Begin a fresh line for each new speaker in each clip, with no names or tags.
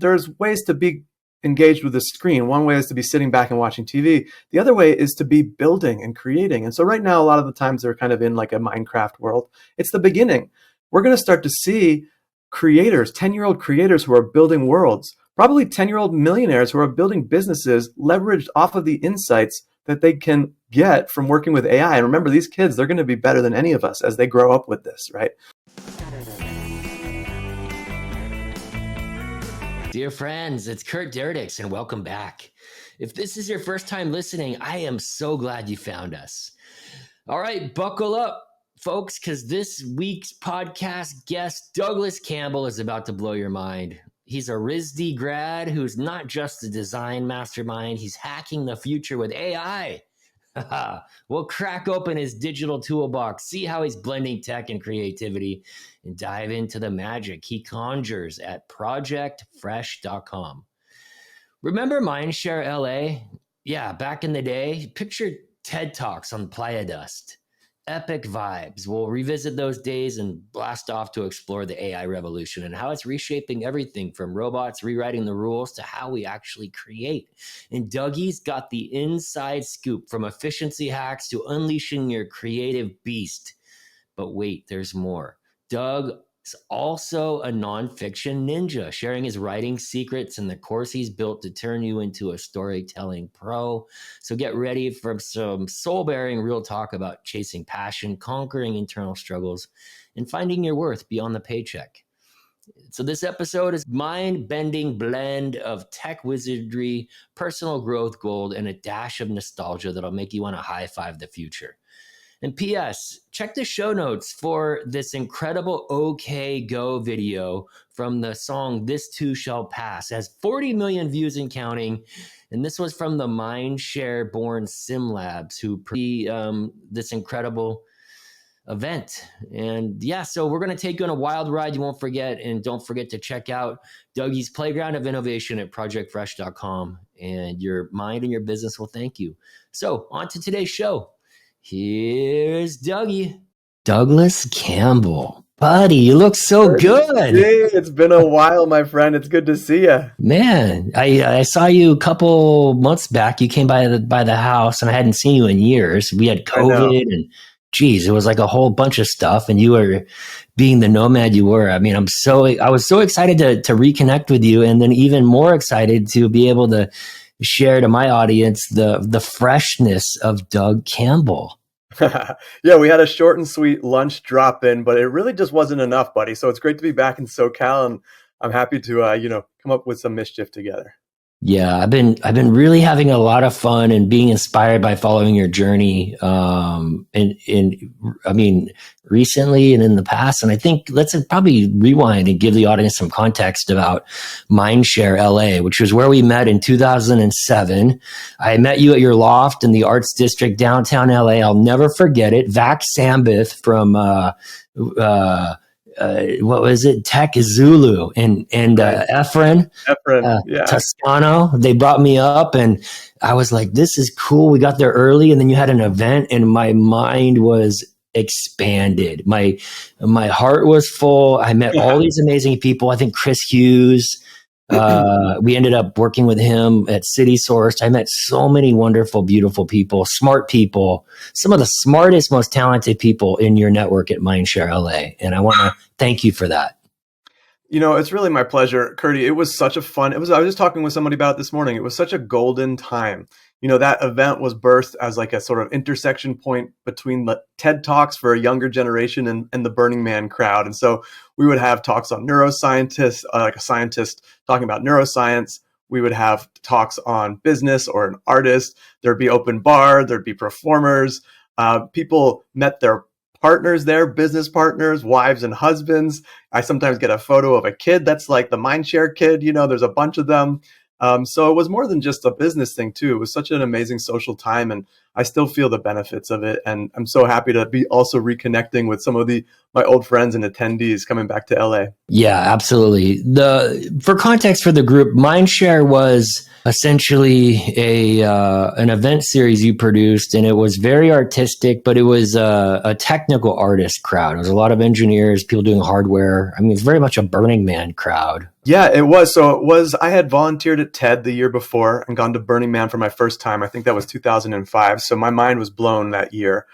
there's ways to be engaged with the screen. One way is to be sitting back and watching TV. The other way is to be building and creating. And so right now, a lot of the times they're kind of in like a Minecraft world. It's the beginning. We're going to start to see creators, 10-year-old creators who are building worlds, probably 10-year-old millionaires who are building businesses leveraged off of the insights that they can get from working with AI. And remember, these kids, they're going to be better than any of us as they grow up with this, right?
Dear friends, it's Kurt Derdix, and welcome back. If this is your first time listening, I am so glad you found us. All right, buckle up, folks, because this week's podcast guest, Douglas Campbell, is about to blow your mind. He's a RISD grad who's not just a design mastermind, he's hacking the future with AI. We'll crack open his digital toolbox, see how he's blending tech and creativity, and dive into the magic he conjures at projectfresh.com. Remember Mindshare LA? Yeah, back in the day, picture TED Talks on Playa Dust. Epic vibes. We'll revisit those days and blast off to explore the AI revolution and how it's reshaping everything from robots rewriting the rules to how we actually create. And Dougie's got the inside scoop from efficiency hacks to unleashing your creative beast. But wait, there's more. Doug is also a nonfiction ninja, sharing his writing secrets and the course he's built to turn you into a storytelling pro. So get ready for some soul-bearing real talk about chasing passion, conquering internal struggles, and finding your worth beyond the paycheck. So this episode is mind-bending blend of tech wizardry, personal growth gold, and a dash of nostalgia that'll make you want to high-five the future. And P.S., check the show notes for this incredible OK Go video from the song This Too Shall Pass. It has 40 million views and counting. And this was from the Mindshare born Sim Labs who this incredible event. And yeah, so we're going to take you on a wild ride you won't forget. And don't forget to check out Dougie's Playground of Innovation at projectfresh.com. And your mind and your business will thank you. So on to today's show. Here's Dougie. Douglas Campbell. Buddy, you look so good.
Hey, it's been a while, my friend. It's good to see you.
Man, I saw you a couple months back. You came by the house, and I hadn't seen you in years. We had COVID, and geez, it was like a whole bunch of stuff. And you were being the nomad you were. I mean, I was so excited to reconnect with you, and then even more excited to be able to share to my audience the freshness of Doug Campbell.
Yeah, we had a short and sweet lunch drop in, but it really just wasn't enough, buddy. So it's great to be back in SoCal, and I'm happy to come up with some mischief together.
Yeah, I've been really having a lot of fun and being inspired by following your journey. Recently and in the past. And I think let's probably rewind and give the audience some context about Mindshare LA, which was where we met in 2007. I met you at your loft in the Arts District, downtown LA. I'll never forget it. Vac Sambith from, what was it? Tech Zulu and Efren, Toscano. They brought me up and I was like, this is cool. We got there early and then you had an event and my mind was expanded. My heart was full. I met all these amazing people. I think Chris Hughes, we ended up working with him at City Source. I met so many wonderful, beautiful people, smart people, some of the smartest, most talented people in your network at Mindshare LA. And I want to thank you for that.
It's really my pleasure, Curdy. It was such a fun, I was just talking with somebody about it this morning. It was such a golden time. That event was birthed as like a sort of intersection point between the TED Talks for a younger generation and the Burning Man crowd. And so we would have talks on neuroscientists, like a scientist talking about neuroscience. We would have talks on business or an artist. There'd be open bar. There'd be performers. People met their partners there, business partners, wives and husbands. I sometimes get a photo of a kid that's like the Mindshare kid. There's a bunch of them. So it was more than just a business thing too. It was such an amazing social time and I still feel the benefits of it. And I'm so happy to be also reconnecting with some of my old friends and attendees coming back to LA.
Yeah, absolutely. For context for the group, Mindshare was essentially an event series you produced, and it was very artistic, but it was a technical artist crowd. It was a lot of engineers, people doing hardware. I mean, it's very much a Burning Man crowd.
Yeah, it was. So it was, I had volunteered at TED the year before and gone to Burning Man for my first time. I think that was 2005. So my mind was blown that year.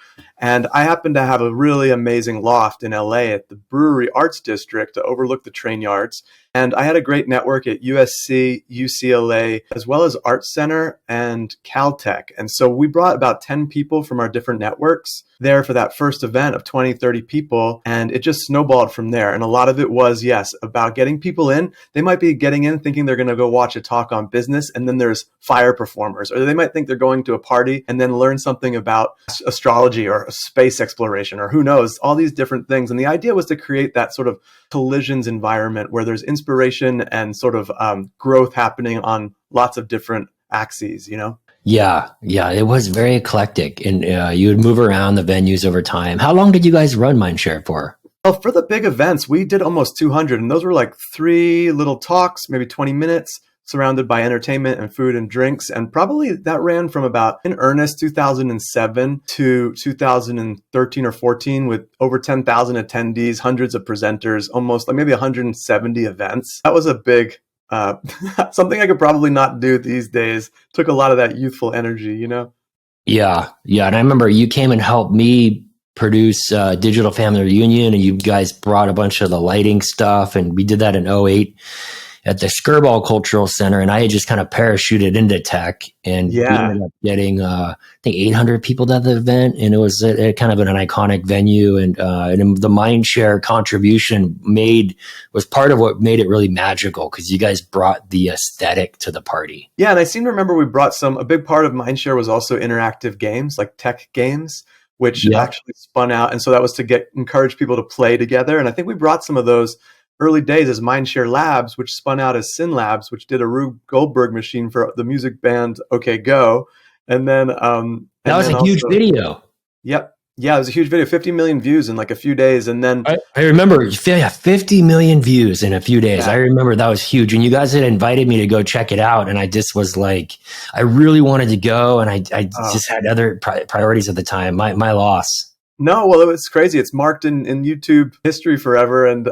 And I happened to have a really amazing loft in LA at the Brewery Arts District to overlook the train yards. And I had a great network at USC, UCLA, as well as Arts Center and Caltech. And so we brought about 10 people from our different networks there for that first event of 20, 30 people. And it just snowballed from there. And a lot of it was, yes, about getting people in. They might be getting in thinking they're going to go watch a talk on business. And then there's fire performers, or they might think they're going to a party and then learn something about astrology or space exploration, or who knows, all these different things. And the idea was to create that sort of collisions environment where there's inspiration and sort of growth happening on lots of different axes, you know?
Yeah, yeah, it was very eclectic, and you would move around the venues over time. How long did you guys run Mindshare for?
Well, for the big events, we did almost 200, and those were like 3 little talks, maybe 20 minutes, surrounded by entertainment and food and drinks. And probably that ran from about, in earnest, 2007 to 2013 or 14, with over 10,000 attendees, hundreds of presenters, almost like maybe 170 events. That was a big something I could probably not do these days. Took a lot of that youthful energy, you know?
Yeah, yeah. And I remember you came and helped me produce Digital Family Reunion, and you guys brought a bunch of the lighting stuff, and we did that in '08 at the Skirball Cultural Center, and I had just kind of parachuted into tech, and we ended up getting, I think, 800 people to the event, and it was kind of an iconic venue, and the Mindshare contribution was part of what made it really magical, because you guys brought the aesthetic to the party.
Yeah, and I seem to remember we brought a big part of Mindshare was also interactive games, like tech games, which actually spun out, and so that was to encourage people to play together, and I think we brought some of those early days as Mindshare Labs, which spun out as Sin Labs, which did a Rube Goldberg machine for the music band OK Go. And then
that was a huge video.
Yep. Yeah, it was a huge video, 50 million views in like a few days. And then
I remember 50 million views in a few days. Yeah. I remember that was huge. And you guys had invited me to go check it out. And I just was like, I really wanted to go. And I just had other priorities at the time. My loss.
No, well, it was crazy. It's marked in YouTube history forever. And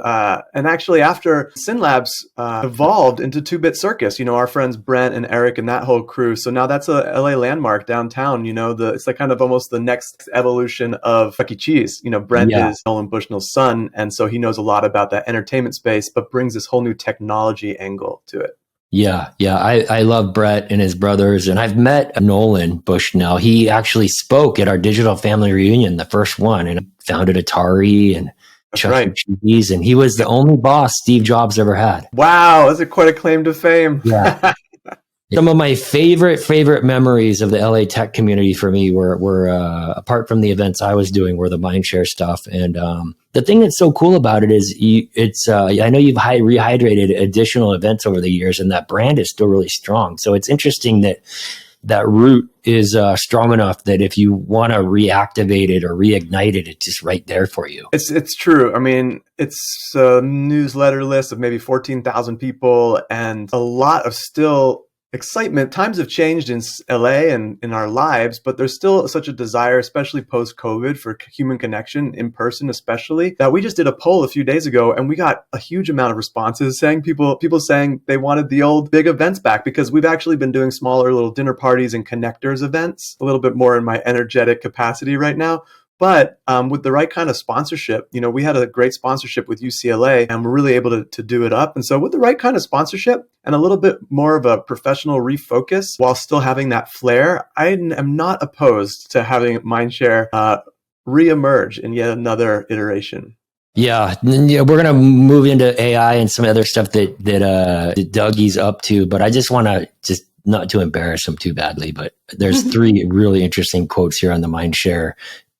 actually, after Sin Labs evolved into 2-Bit Circus, you know, our friends Brent and Eric and that whole crew. So now that's a LA landmark downtown. You know, it's like kind of almost the next evolution of Chuck E. Cheese. You know, Brent is Nolan Bushnell's son, and so he knows a lot about that entertainment space, but brings this whole new technology angle to it.
Yeah. I love Brett and his brothers, and I've met Nolan Bushnell. He actually spoke at our Digital Family Reunion, the first one, and founded Atari and Chuck E. Cheese, and he was the only boss Steve Jobs ever had.
Wow, that's quite a claim to fame.
Yeah. Some of my favorite memories of the LA tech community for me were apart from the events I was doing, were the Mindshare stuff. And the thing that's so cool about it is I know you've rehydrated additional events over the years, and that brand is still really strong. So it's interesting that root is strong enough that if you want to reactivate it or reignite it, it's just right there for you.
It's true. I mean, it's a newsletter list of maybe 14,000 people, and a lot of still excitement. Times have changed in LA and in our lives, but there's still such a desire, especially post-COVID, for human connection in person, especially, that we just did a poll a few days ago, and we got a huge amount of responses saying people saying they wanted the old big events back, because we've actually been doing smaller little dinner parties and connectors events, a little bit more in my energetic capacity right now. But with the right kind of sponsorship, you know, we had a great sponsorship with UCLA, and we're really able to do it up. And so with the right kind of sponsorship and a little bit more of a professional refocus while still having that flair, I am not opposed to having Mindshare reemerge in yet another iteration.
Yeah, we're going to move into AI and some other stuff that Dougie's up to. But I just want to not to embarrass him too badly, but there's 3 really interesting quotes here on the Mindshare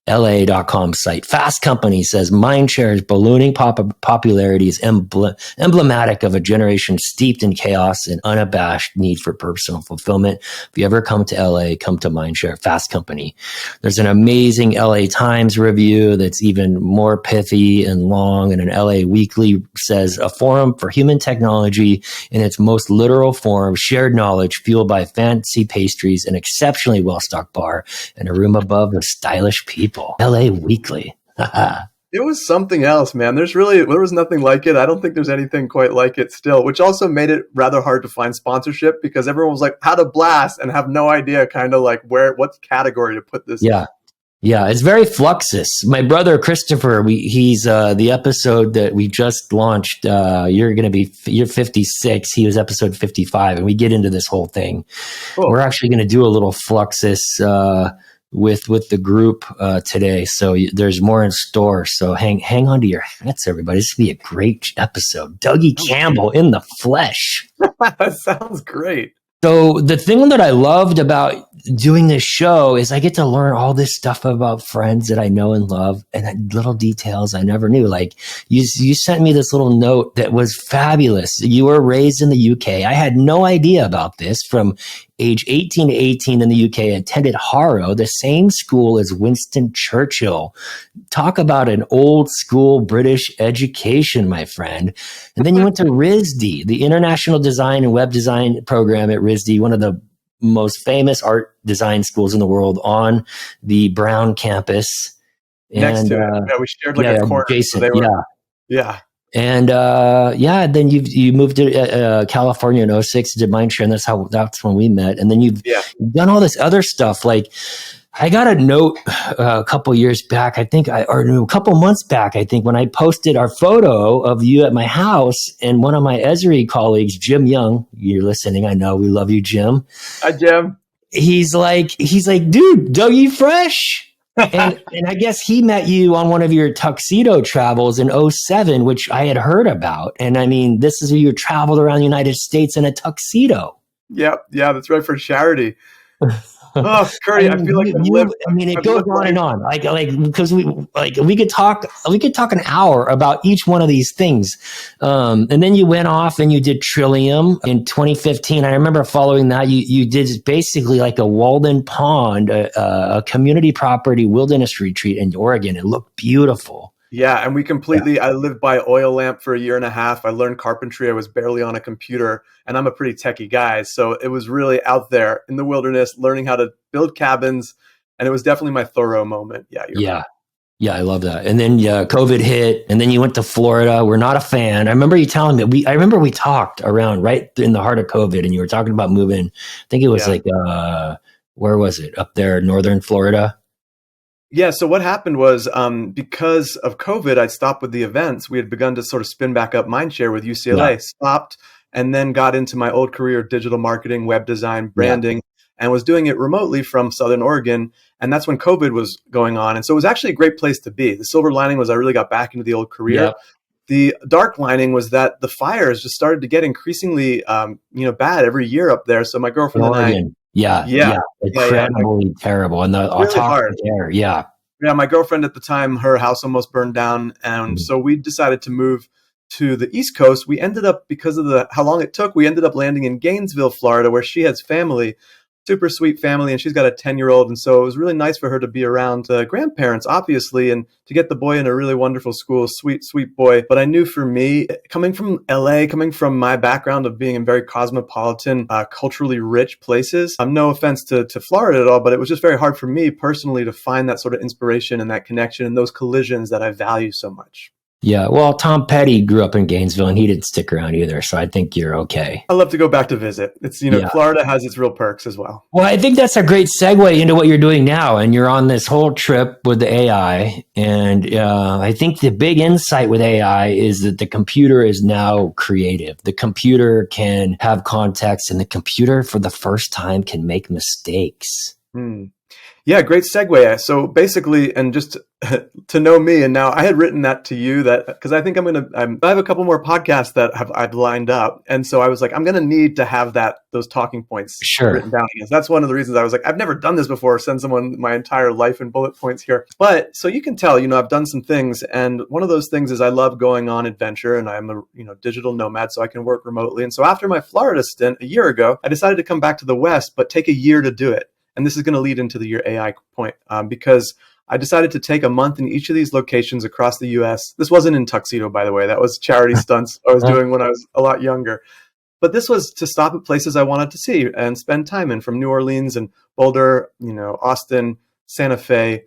LA.com site. Fast Company says Mindshare's ballooning popularity is emblematic of a generation steeped in chaos and unabashed need for personal fulfillment. If you ever come to LA, come to Mindshare. Fast Company. There's an amazing LA Times review that's even more pithy and long, and an LA Weekly says a forum for human technology in its most literal form, shared knowledge fueled by fancy pastries, an exceptionally well-stocked bar, and a room above with stylish people. LA Weekly.
Yeah, It was something else, man. There was nothing like it. I don't think there's anything quite like it still, which also made it rather hard to find sponsorship because everyone was like, how to blast and have no idea kind of like what category to put this
Yeah.
in.
Yeah, it's very Fluxus. My brother Christopher, he's the episode that we just launched. You're 56. He was episode 55, and we get into this whole thing.
Cool.
We're actually going to do a little Fluxus with the group today. So there's more in store. So hang on to your hats, everybody. This will be a great episode. Dougie Campbell in the flesh.
That sounds great.
So the thing that I loved about doing this show is I get to learn all this stuff about friends that I know and love and little details I never knew. Like you sent me this little note that was fabulous. You were raised in the UK. I had no idea about this. From age 18 to 18 in the UK, I attended Harrow, the same school as Winston Churchill. Talk about an old school British education, my friend. And then you went to RISD, the International Design and Web Design program at RISD, one of the most famous art design schools in the world on the Brown campus.
Next to it. Yeah, we shared like a corner.
Adjacent,
so
yeah. And then you moved to California in 06, did Mindshare, and that's when we met. And then you've done all this other stuff. Like I got a note a couple years back, a couple months back, I think, when I posted our photo of you at my house, and one of my Esri colleagues, Jim Young, you're listening, I know, we love you, Jim.
Hi, Jim.
He's like, dude, Dougie Fresh. and I guess he met you on one of your tuxedo travels in 07, which I had heard about. And I mean, this is where you traveled around the United States in a tuxedo.
Yep. Yeah, that's right, for charity. Oh, Curdy, I feel like
it goes on and on. Like because we could talk an hour about each one of these things. And then you went off and you did Trillium in 2015. I remember following that. You did basically like a Walden Pond, a community property wilderness retreat in Oregon. It looked beautiful.
Yeah, and I lived by oil lamp for a year and a half. I learned carpentry. I was barely on a computer, and I'm a pretty techie guy. So it was really out there in the wilderness, learning how to build cabins. And it was definitely my Thoreau moment. Yeah.
Yeah, I love that. And then COVID hit, and then you went to Florida. We're not a fan. I remember you telling me, I remember we talked around right in the heart of COVID, and you were talking about moving. I think it was where was it? Up there, northern Florida?
Yeah. So what happened was because of COVID, I stopped with the events. We had begun to sort of spin back up Mindshare with UCLA, stopped, and then got into my old career of digital marketing, web design, branding, and was doing it remotely from Southern Oregon. And that's when COVID was going on. And so it was actually a great place to be. The silver lining was I really got back into the old career. Yep. The dark lining was that the fires just started to get increasingly bad every year up there. So my girlfriend and I...
incredibly terrible, and the
really hard
air. Yeah,
my girlfriend at the time, her house almost burned down, and so we decided to move to the East Coast. We ended up, because of how long it took, we ended up landing in Gainesville, Florida, where she has family, super sweet family, and she's got a 10-year-old, and so it was really nice for her to be around the grandparents, obviously, and to get the boy in a really wonderful school, sweet boy. But I knew for me, coming from LA, coming from my background of being in very cosmopolitan, culturally rich places, no offense to Florida at all, but it was just very hard for me personally to find that sort of inspiration and that connection and those collisions that I value so much.
Yeah, well, Tom Petty grew up in Gainesville, and he didn't stick around either, so I think you're okay.
I love to go back to visit. It's Florida has its real perks as well.
Well, I think that's a great segue into what you're doing now, and you're on this whole trip with the AI, and I think the big insight with AI is that the computer is now creative. The computer can have context, and the computer, for the first time, can make mistakes.
Yeah, great segue. So basically, and just to know me, and now I had written that to you because I think I have a couple more podcasts that I've lined up. And so I was like, I'm going to need to have those talking points written down. Because that's one of the reasons I was like, I've never done this before, send someone my entire life in bullet points here. But so you can tell, I've done some things. And one of those things is I love going on adventure, and I'm a digital nomad, so I can work remotely. And so after my Florida stint a year ago, I decided to come back to the West, but take a year to do it. And this is going to lead into your AI point because I decided to take a month in each of these locations across the U.S. This wasn't in tuxedo, by the way. That was charity stunts I was doing when I was a lot younger. But this was to stop at places I wanted to see and spend time in, from New Orleans and Boulder, Austin, Santa Fe,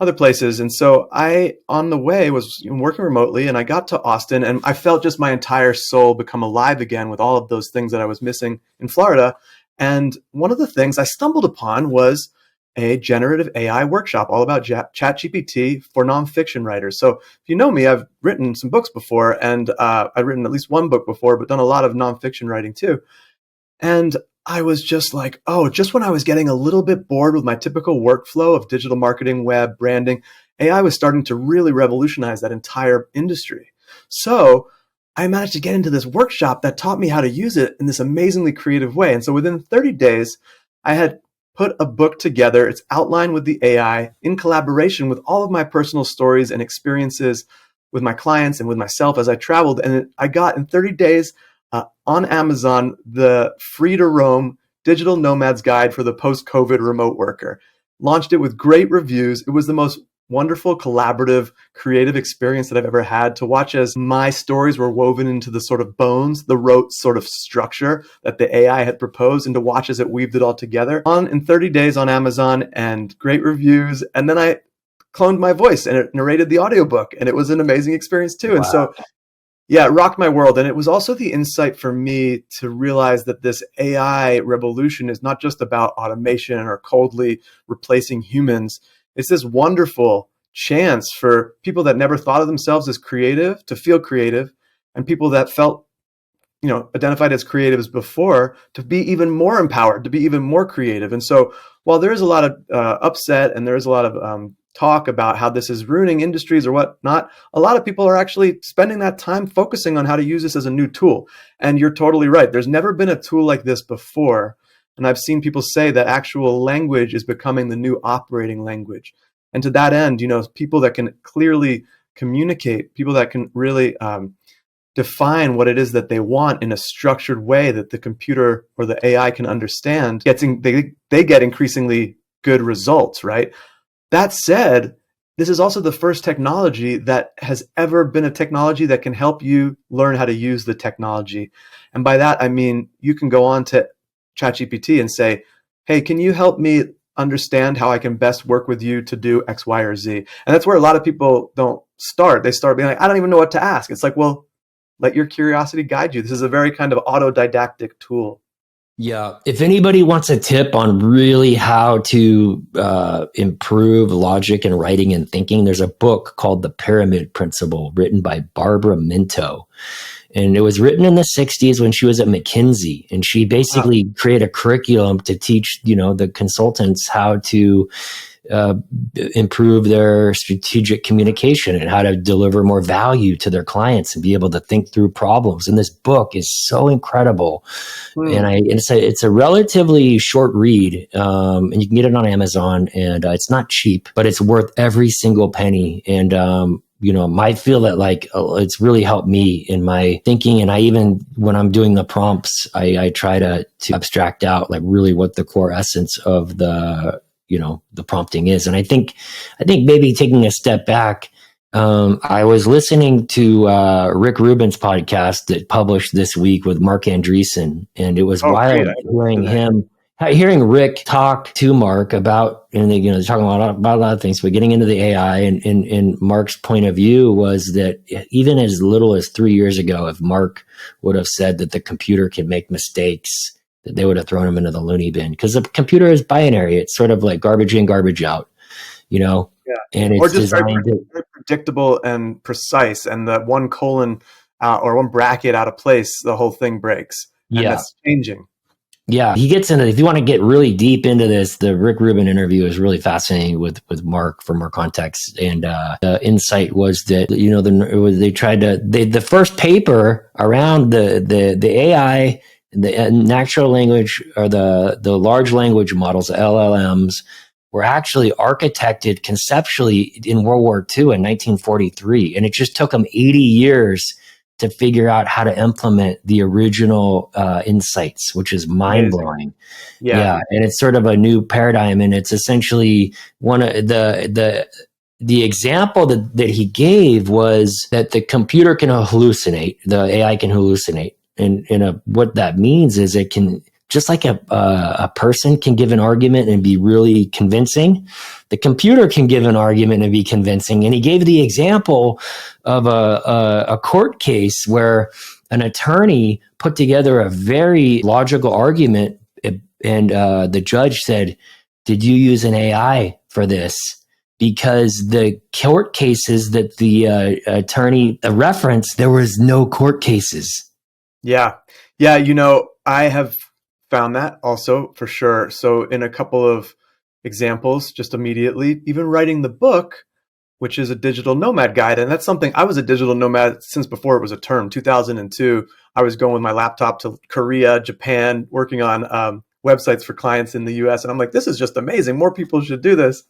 other places. And so I, on the way, was working remotely, and I got to Austin, and I felt just my entire soul become alive again with all of those things that I was missing in Florida. And one of the things I stumbled upon was a generative AI workshop all about ChatGPT for nonfiction writers. So if you know me, I've written some books before, and I've written at least one book before, but done a lot of nonfiction writing too. And I was just like, oh, just when I was getting a little bit bored with my typical workflow of digital marketing, web, branding, AI was starting to really revolutionize that entire industry. So I managed to get into this workshop that taught me how to use it in this amazingly creative way. And so within 30 days, I had put a book together. It's outlined with the AI in collaboration with all of my personal stories and experiences with my clients and with myself as I traveled. And I got in 30 days on Amazon the Free to Roam Digital Nomad's Guide for the Post-COVID Remote Worker. Launched it with great reviews. It was the most wonderful, collaborative, creative experience that I've ever had, to watch as my stories were woven into the sort of bones, the rote sort of structure that the AI had proposed, and to watch as it weaved it all together in 30 days on Amazon, and great reviews. And then I cloned my voice and it narrated the audiobook, and it was an amazing experience too. Wow. And so yeah, it rocked my world. And it was also the insight for me to realize that this AI revolution is not just about automation or coldly replacing humans. It's this wonderful chance for people that never thought of themselves as creative to feel creative, and people that felt, identified as creatives before, to be even more empowered, to be even more creative. And so while there is a lot of upset, and there is a lot of talk about how this is ruining industries or whatnot, a lot of people are actually spending that time focusing on how to use this as a new tool. And you're totally right. There's never been a tool like this before. And I've seen people say that actual language is becoming the new operating language. And to that end, people that can clearly communicate, people that can really define what it is that they want in a structured way that the computer or the AI can understand, they get increasingly good results, right? That said, this is also the first technology that has ever been a technology that can help you learn how to use the technology. And by that, I mean, you can go on to ChatGPT and say, hey, can you help me understand how I can best work with you to do X, Y, or Z? And that's where a lot of people don't start. They start being like, I don't even know what to ask. It's like, well, let your curiosity guide you. This is a very kind of autodidactic tool.
Yeah. If anybody wants a tip on really how to improve logic and writing and thinking, there's a book called The Pyramid Principle, written by Barbara Minto. And it was written in the 60s when she was at McKinsey. And she basically created a curriculum to teach, the consultants how to improve their strategic communication and how to deliver more value to their clients and be able to think through problems. And this book is so incredible. And it's a relatively short read, and you can get it on Amazon, and it's not cheap, but it's worth every single penny. And I feel that it's really helped me in my thinking. And I even, when I'm doing the prompts, I try to abstract out really what the core essence of the prompting is. And I think maybe taking a step back, I was listening to Rick Rubin's podcast that published this week with Mark Andreessen, and it was wild hearing Rick talk to Mark about, and they're talking about a lot of things, but getting into the AI, and Mark's point of view was that even as little as 3 years ago, if Mark would have said that the computer can make mistakes, that they would have thrown him into the loony bin, because the computer is binary. It's sort of like garbage in, garbage out, Yeah. And it's just very
predictable and precise. And that one colon or one bracket out of place, the whole thing breaks. And that's changing.
Yeah. He gets into, if you want to get really deep into this, the Rick Rubin interview is really fascinating with Mark for more context. And the insight was that, the first paper around the AI, the natural language, or the large language models, the LLMs, were actually architected conceptually in World War II in 1943. And it just took them 80 years to figure out how to implement the original insights, which is mind-blowing. Yeah. And it's sort of a new paradigm. And it's essentially one of the example that he gave was that the computer can hallucinate, the AI can hallucinate. And what that means is it can just like a person can give an argument and be really convincing, the computer can give an argument and be convincing. And he gave the example of a court case where an attorney put together a very logical argument, and the judge said, "Did you use an AI for this?" Because the court cases that the attorney referenced, there was no court cases.
Yeah. Yeah. I have found that also for sure. So in a couple of examples, just immediately, even writing the book, which is a digital nomad guide. And that's something, I was a digital nomad since before it was a term. 2002, I was going with my laptop to Korea, Japan, working on websites for clients in the US. And I'm like, this is just amazing. More people should do this.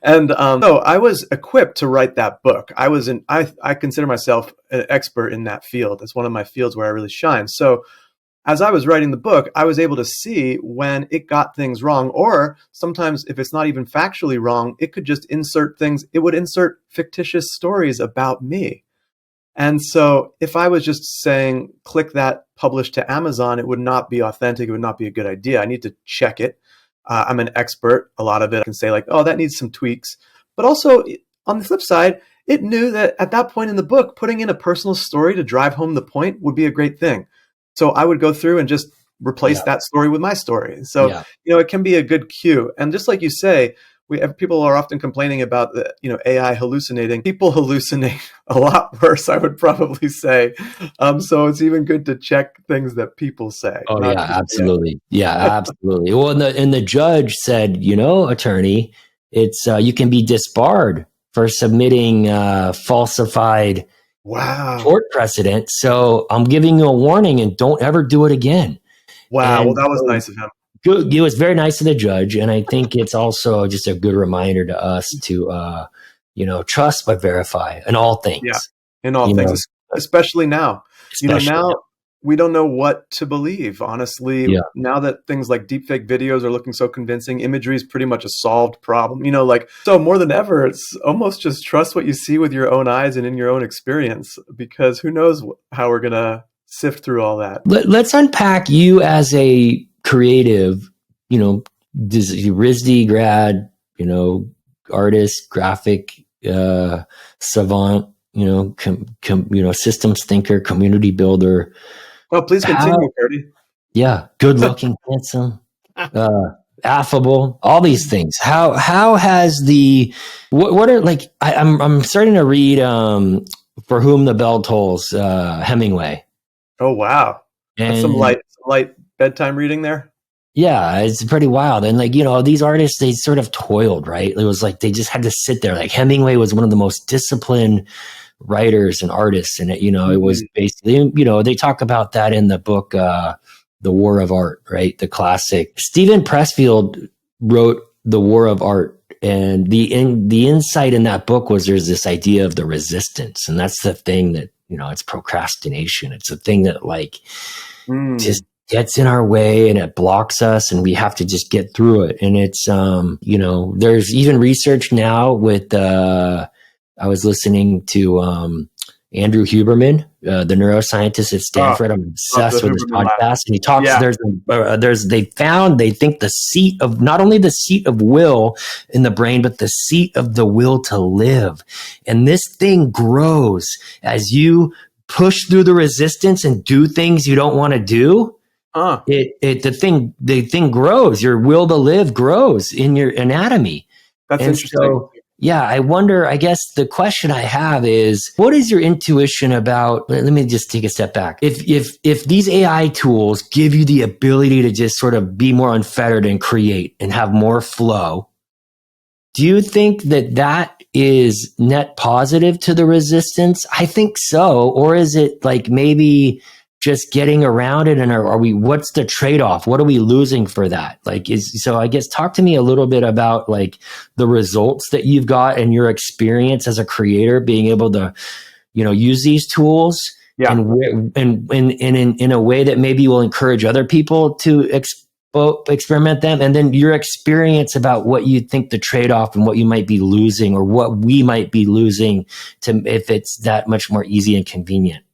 And so I was equipped to write that book. I consider myself an expert in that field. It's one of my fields where I really shine. So as I was writing the book, I was able to see when it got things wrong, or sometimes if it's not even factually wrong, it could just insert things. It would insert fictitious stories about me. And so if I was just saying, click that, publish to Amazon, it would not be authentic. It would not be a good idea. I need to check it. I'm an expert. A lot of it I can say like, oh, that needs some tweaks. But also on the flip side, it knew that at that point in the book, putting in a personal story to drive home the point would be a great thing. So I would go through and just replace that story with my story. So, it can be a good cue. And just like you say, people are often complaining about the, AI hallucinating. People hallucinate a lot worse, I would probably say. So it's even good to check things that people say.
Oh yeah, absolutely. Yeah, absolutely. Well, and the judge said, attorney, it's you can be disbarred for submitting falsified court precedent. So I'm giving you a warning and don't ever do it again.
Wow.
And
well, that was nice of him.
Good. It was very nice of the judge. And I think it's also just a good reminder to us to, trust but verify in all things.
Yeah. In all things, especially now. Now we don't know what to believe, honestly. Now that things like deepfake videos are looking so convincing, imagery is pretty much a solved problem. So more than ever, it's almost just trust what you see with your own eyes and in your own experience, because who knows how we're going to sift through all that.
Let's unpack you as a creative, RISD grad, artist, graphic savant, systems thinker, community builder.
Oh, please continue, Curdy.
Yeah, good looking, handsome, affable, all these things. How has what are like? I'm starting to read For Whom the Bell Tolls, Hemingway.
Oh wow, that's some light bedtime reading there.
Yeah, it's pretty wild. And these artists, they sort of toiled, right? It was like they just had to sit there. Like Hemingway was one of the most disciplined writers and artists, and it was basically, they talk about that in the book The War of Art, right? The classic. Stephen Pressfield wrote The War of Art, and the insight in that book was there's this idea of the resistance, and that's the thing that it's procrastination. It's a thing that just gets in our way and it blocks us, and we have to just get through it. And it's there's even research now with I was listening to Andrew Huberman, the neuroscientist at Stanford. I'm obsessed with his podcast. And he talks, they think the seat of, not only the seat of will in the brain, but the seat of the will to live. And this thing grows as you push through the resistance and do things you don't want to do. The thing grows. Your will to live grows in your anatomy.
That's interesting.
So, yeah, I wonder, I guess the question I have is, what is your intuition about, let me just take a step back. If these AI tools give you the ability to just sort of be more unfettered and create and have more flow, do you think that is net positive to the resistance? I think so. Or is it like maybe just getting around it? And what's the trade-off? What are we losing for that? So I guess talk to me a little bit about the results that you've got and your experience as a creator, being able to, use these tools and in a way that maybe will encourage other people to experiment them. And then your experience about what you think the trade-off and what you might be losing, or what we might be losing if it's that much more easy and convenient.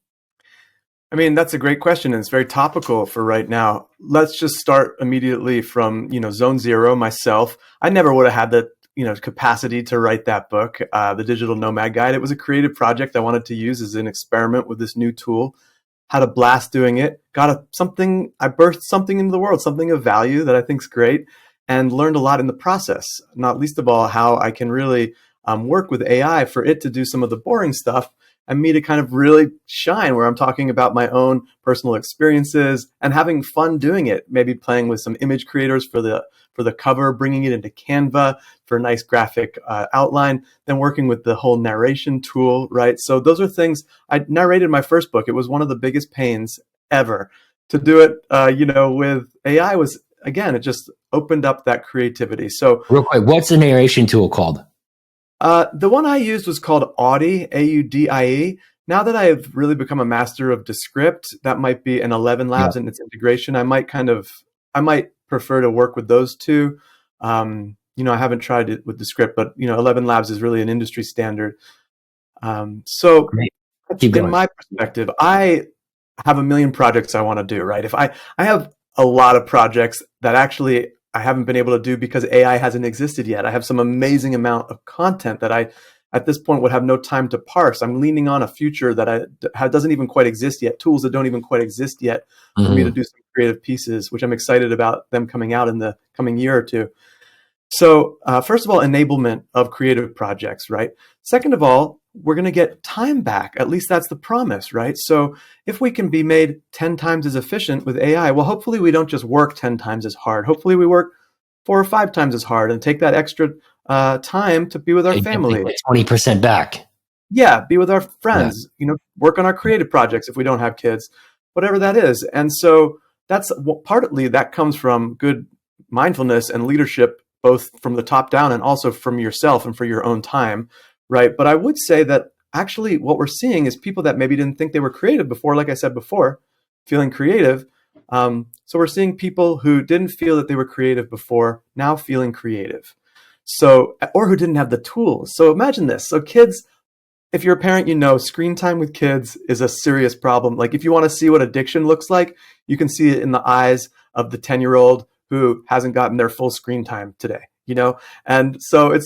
I mean, that's a great question, and it's very topical for right now. Let's just start immediately from, zone zero, myself. I never would have had the, capacity to write that book, The Digital Nomad Guide. It was a creative project I wanted to use as an experiment with this new tool. Had a blast doing it. I birthed something into the world, something of value that I think is great, and learned a lot in the process. Not least of all, how I can really work with AI for it to do some of the boring stuff and me to kind of really shine, where I'm talking about my own personal experiences and having fun doing it. Maybe playing with some image creators for the cover, bringing it into Canva for a nice graphic outline, then working with the whole narration tool, right? So those are things. I narrated my first book. It was one of the biggest pains ever to do it. With AI was, again, it just opened up that creativity. So
Real quick, what's the narration tool called?
the one I used was called Audie, Audie. Now that I have really become a master of Descript, that might be an 11
Yeah.
Labs and its integration. I might prefer to work with those two. I haven't tried it with Descript, but 11 Labs is really an industry standard. So
Great. Keep
in
going.
my perspective, I have a million projects I want to do, right? I have a lot of projects that actually I haven't been able to do because AI hasn't existed yet. I have some amazing amount of content that I, at this point, would have no time to parse. I'm leaning on a future that doesn't even quite exist yet, tools that don't even quite exist yet for me to
Mm-hmm.
do some creative pieces, which I'm excited about them coming out in the coming year or two. So, first of all, enablement of creative projects, right? Second of all, we're going to get time back. At least that's the promise, right? So, if we can be made 10 times as efficient with AI, well, hopefully we don't just work 10 times as hard. Hopefully we work 4 or 5 times as hard and take that extra time to be with our
You definitely
family.
get 20% back.
Yeah, be with our
Yeah.
friends, work on our creative projects if we don't have kids, whatever that is. And so that's partly that comes from good mindfulness and leadership, both from the top down and also from yourself and for your own time, right? But I would say that actually what we're seeing is people that maybe didn't think they were creative before, like I said before, feeling creative. So we're seeing people who didn't feel that they were creative before now feeling creative. So, or who didn't have the tools. So imagine this. So kids, if you're a parent, screen time with kids is a serious problem. Like if you want to see what addiction looks like, you can see it in the eyes of the 10-year-old who hasn't gotten their full screen time today. And so if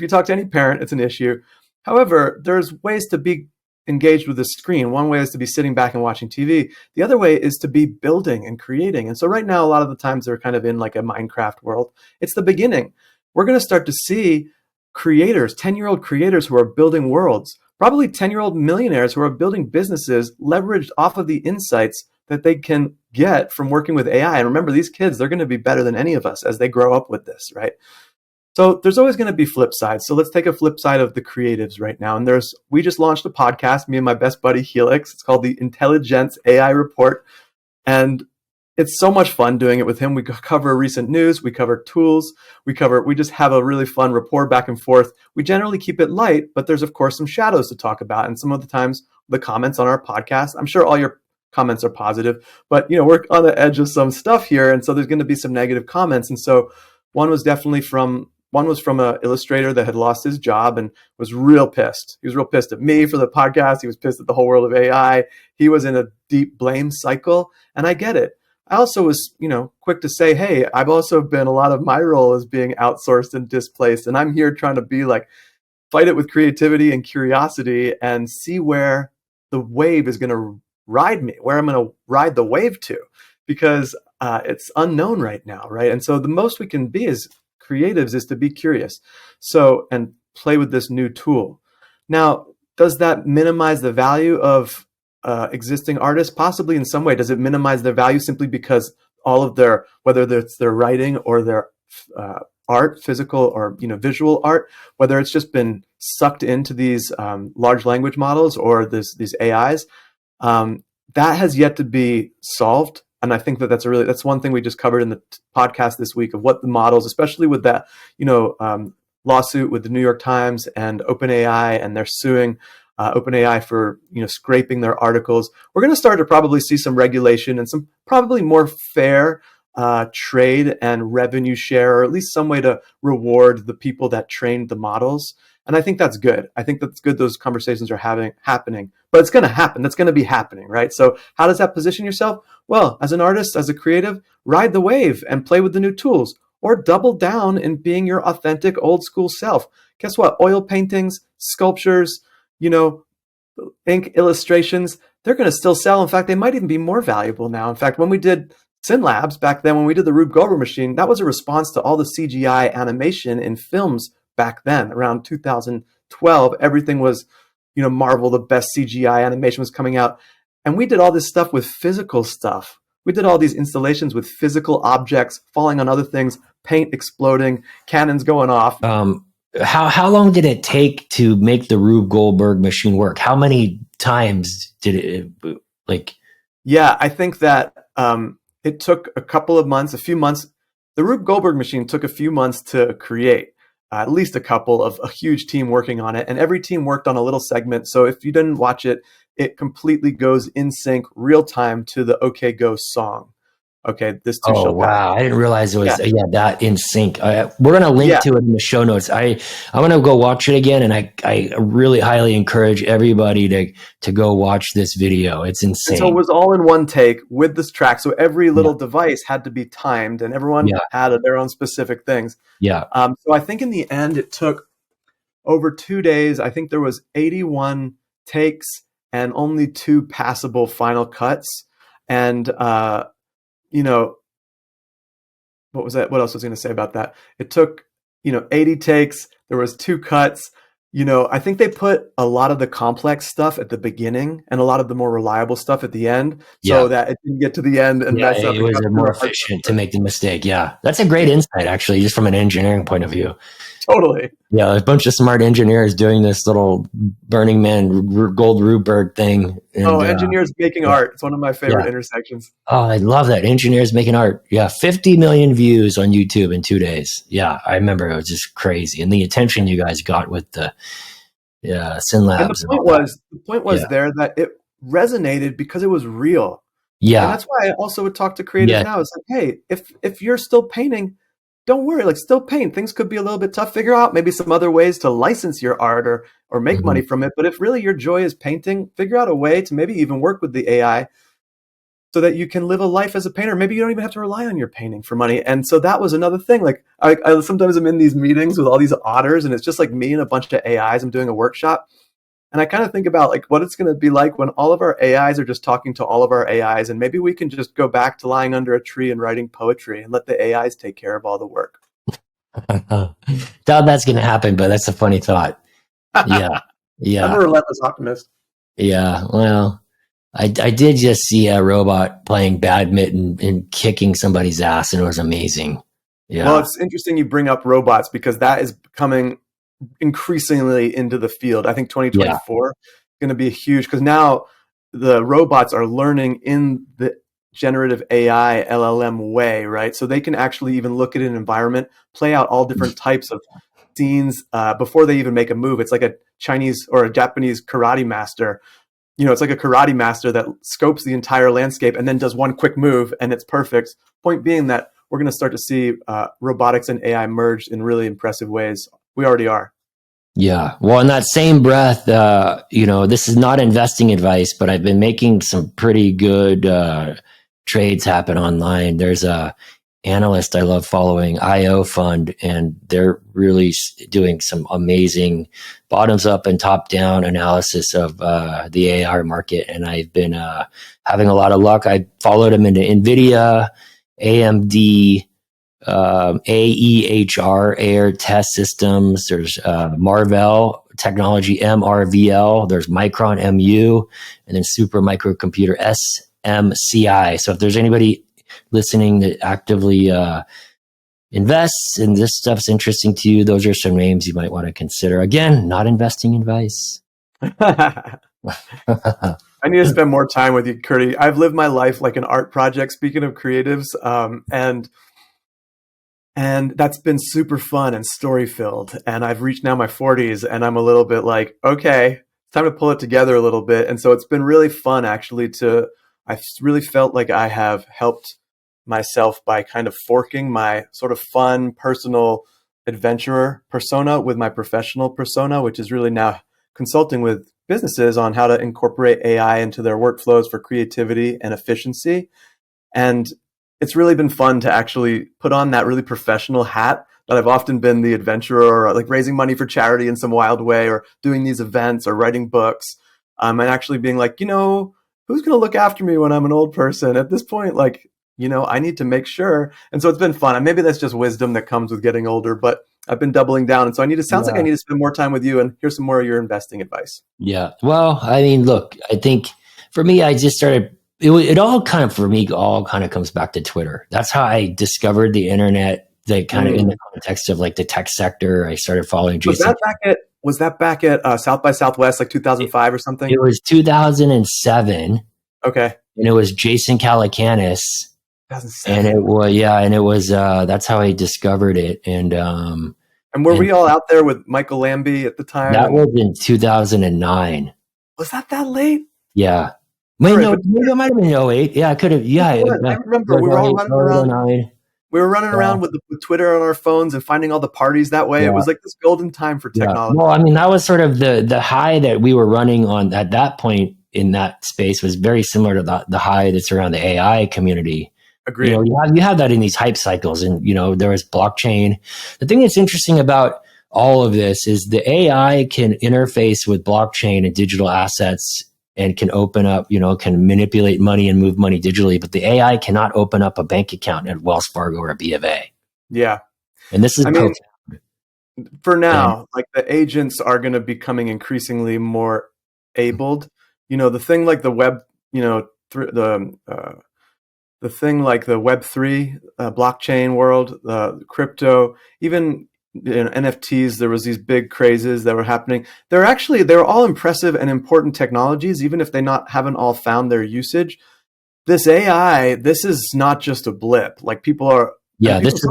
you talk to any parent, it's an issue. However, there's ways to be engaged with the screen. One way is to be sitting back and watching TV. The other way is to be building and creating. And so right now, a lot of the times they're kind of in like a Minecraft world. It's the beginning. We're going to start to see creators, 10-year-old creators who are building worlds, probably 10-year-old millionaires who are building businesses leveraged off of the insights that they can get from working with AI. And remember, these kids, they're going to be better than any of us as they grow up with this, right? So there's always going to be flip sides. So let's take a flip side of the creatives right now. And we just launched a podcast, me and my best buddy Helix. It's called the Intelligence AI Report. And it's so much fun doing it with him. We cover recent news, we cover tools, we just have a really fun rapport back and forth. We generally keep it light, but there's of course some shadows to talk about. And some of the times the comments on our podcast, I'm sure all your comments are positive, but we're on the edge of some stuff here. And so there's going to be some negative comments. And so one was from an illustrator that had lost his job and was real pissed. He was real pissed at me for the podcast. He was pissed at the whole world of AI. He was in a deep blame cycle, and I get it. I also was, quick to say, hey, I've also been, a lot of my role is being outsourced and displaced, and I'm here trying to be like, fight it with creativity and curiosity and see where the wave is going to ride me, where I'm going to ride the wave to, because it's unknown right now, right? And so the most we can be as creatives is to be curious, and play with this new tool. Now, does that minimize the value of existing artists? Possibly in some way. Does it minimize their value simply because all of their, whether it's their writing or their art, physical or visual art, whether it's just been sucked into these large language models or these AIs, that has yet to be solved. And I think that's one thing we just covered in the podcast this week, of what the models, especially with that lawsuit with the New York Times and OpenAI, and they're suing OpenAI for scraping their articles. We're going to start to probably see some regulation and some probably more fair trade and revenue share, or at least some way to reward the people that trained the models. And I think that's good. I think that's good. Those conversations are happening, but it's going to happen. That's going to be happening, right? So how does that position yourself? Well, as an artist, as a creative, ride the wave and play with the new tools, or double down in being your authentic old school self. Guess what? Oil paintings, sculptures, you know, ink illustrations, they're going to still sell. In fact, they might even be more valuable now. In fact, when we did SynLabs back then, when we did the Rube Goldberg machine, that was a response to all the CGI animation in films back then, around 2012. Everything was, Marvel, the best CGI animation was coming out. And we did all this stuff with physical stuff. We did all these installations with physical objects falling on other things, paint exploding, cannons going off.
How long did it take to make the Rube Goldberg machine work? How many times did it like?
Yeah, I think that it took a couple of months, a few months. The Rube Goldberg machine took a few months to create, at least a couple of a huge team working on it. And every team worked on a little segment. So if you didn't watch it, it completely goes in sync real time to the OK Go song. Okay, this too shall pass.
Wow, I didn't realize it was that in sync. We're gonna link to it in the show notes. I'm gonna go watch it again, and I really highly encourage everybody to go watch this video. It's insane.
And so it was all in one take with this track. So every little device had to be timed, and everyone had their own specific things.
Yeah.
So I think in the end it took over 2 days. I think there was 81 takes and only 2 passable final cuts. And what was that? What else was I going to say about that? It took, 80 takes. There was 2 cuts. I think they put a lot of the complex stuff at the beginning and a lot of the more reliable stuff at the end, so that it didn't get to the end and mess up.
It was more efficient to make the mistake. Yeah, that's a great insight, actually, just from an engineering point of view.
Totally.
Yeah, a bunch of smart engineers doing this little Burning Man Gold Ruberg thing. And,
engineers making art. It's one of my favorite intersections.
Oh, I love that. Engineers making art. Yeah, 50 million views on YouTube in 2 days. Yeah, I remember it was just crazy. And the attention you guys got with the SynLabs.
And the point was there that it resonated because it was real.
Yeah.
And that's why I also would talk to creatives now. It's like, hey, if you're still painting, don't worry, like still paint. Things could be a little bit tough. Figure out maybe some other ways to license your art or make money from it. But if really your joy is painting, figure out a way to maybe even work with the AI so that you can live a life as a painter. Maybe you don't even have to rely on your painting for money. And so that was another thing. Like I sometimes I'm in these meetings with all these otters, and it's just like me and a bunch of AIs. I'm doing a workshop. And I kind of think about like what it's going to be like when all of our AIs are just talking to all of our AIs, and maybe we can just go back to lying under a tree and writing poetry and let the AIs take care of all the work.
Doubt that's going to happen, but that's a funny thought. Yeah.
I'm a relentless optimist.
Yeah. Well, I did just see a robot playing badminton and kicking somebody's ass, and it was amazing. Yeah.
Well, it's interesting you bring up robots because that is becoming increasingly into the field. I think 2024 is going to be huge because now the robots are learning in the generative AI LLM way, right? So they can actually even look at an environment, play out all different types of scenes before they even make a move. It's like a Chinese or a Japanese karate master. It's like a karate master that scopes the entire landscape and then does one quick move and it's perfect. Point being that we're going to start to see robotics and AI merged in really impressive ways. We already are.
Yeah. Well, in that same breath, this is not investing advice, but I've been making some pretty good trades happen online. There's a analyst I love following, IO Fund, and they're really doing some amazing bottoms up and top down analysis of the AR market. And I've been having a lot of luck. I followed them into NVIDIA, AMD, AEHR, Air Test Systems. There's Marvell Technology, MRVL. There's Micron, MU, and then Super Microcomputer, SMCI. So if there's anybody listening that actively invests and this stuff's interesting to you, those are some names you might want to consider. Again, not investing advice.
I need to spend more time with you, Curdy. I've lived my life like an art project, speaking of creatives, and that's been super fun and story filled. And I've reached now my 40s and I'm a little bit like, okay, it's time to pull it together a little bit. And so it's been really fun actually I really felt like I have helped myself by kind of forking my sort of fun, personal adventurer persona with my professional persona, which is really now consulting with businesses on how to incorporate AI into their workflows for creativity and efficiency. And it's really been fun to actually put on that really professional hat that I've often been the adventurer, or like raising money for charity in some wild way, or doing these events or writing books. And actually being like, who's going to look after me when I'm an old person? At this point, like, I need to make sure. And so it's been fun. And maybe that's just wisdom that comes with getting older, but I've been doubling down. And so sounds like I need to spend more time with you, and here's some more of your investing advice.
Yeah. Well, I mean, look, I think for me, I just started, it all kind of, for me, all kind of comes back to Twitter. That's how I discovered the internet, that kind of in the context of like the tech sector. I started following Jason.
Was that back at South by Southwest, like 2005 or something?
It was 2007.
Okay.
And it was Jason Calacanis. 2007. And it was, that's how I discovered it. And
were we all out there with Michael Lambie at the time?
That was in 2009.
Was that late?
Yeah. Maybe it might have been 08. Yeah, I could have. Yeah.
I remember we were all running around. We were running around with Twitter on our phones and finding all the parties that way. Yeah. It was like this golden time for technology.
Well, I mean, that was sort of the high that we were running on at that point in that space was very similar to the high that's around the AI community.
Agreed.
You have that in these hype cycles, and there was blockchain. The thing that's interesting about all of this is the AI can interface with blockchain and digital assets, and can open up, can manipulate money and move money digitally, but the AI cannot open up a bank account at Wells Fargo or B of A.
Yeah.
And this is
for now, like the agents are going to be becoming increasingly more abled. The thing like the web, the thing like the Web3 blockchain world, the crypto, even NFTs, there was these big crazes that were happening. They're all impressive and important technologies, even if they haven't all found their usage. This AI, this is not just a blip. Like people are.
Yeah, this is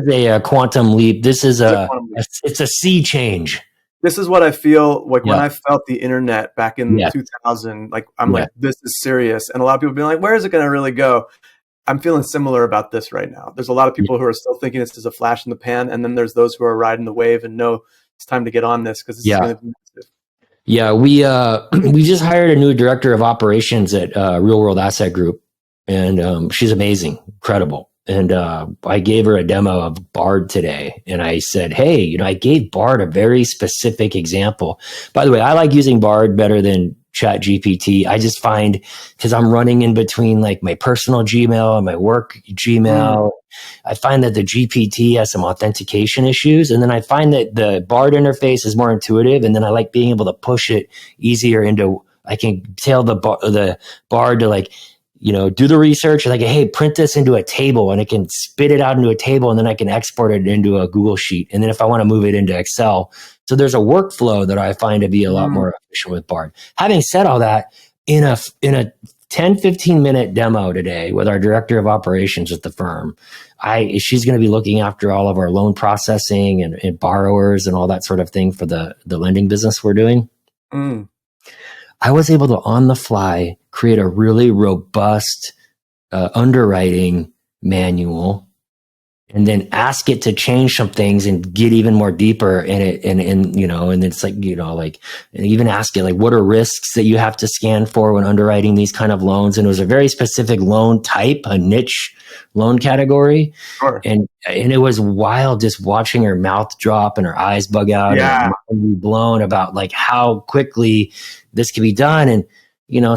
a quantum leap. This is it's a sea change.
This is what I feel like when I felt the internet back in 2000. Like I'm like, this is serious, and a lot of people being like, where is it going to really go? I'm feeling similar about this right now. There's a lot of people who are still thinking this is a flash in the pan, and then there's those who are riding the wave and know it's time to get on this because this is going to be massive.
Yeah, we just hired a new director of operations at Real World Asset Group, and she's amazing, incredible. And I gave her a demo of Bard today, and I said, hey, I gave Bard a very specific example. By the way, I like using Bard better than Chat GPT. I just find, because I'm running in between like my personal Gmail and my work Gmail, I find that the GPT has some authentication issues. And then I find that the Bard interface is more intuitive. And then I like being able to push it easier into, I can tell the Bard to like, do the research, like, hey, print this into a table, and it can spit it out into a table, and then I can export it into a Google Sheet. And then if I want to move it into Excel. So there's a workflow that I find to be a lot more efficient with Bard. Having said all that, in a 10, 15 minute demo today with our director of operations at the firm, she's going to be looking after all of our loan processing and borrowers and all that sort of thing for the lending business we're doing. I was able to, on the fly, create a really robust underwriting manual, and then ask it to change some things and get even more deeper in it. And it's like, and even ask it, like, what are risks that you have to scan for when underwriting these kind of loans? And it was a very specific loan type, a niche loan category.
Sure.
And it was wild just watching her mouth drop and her eyes bug out and be blown about like how quickly this could be done. And,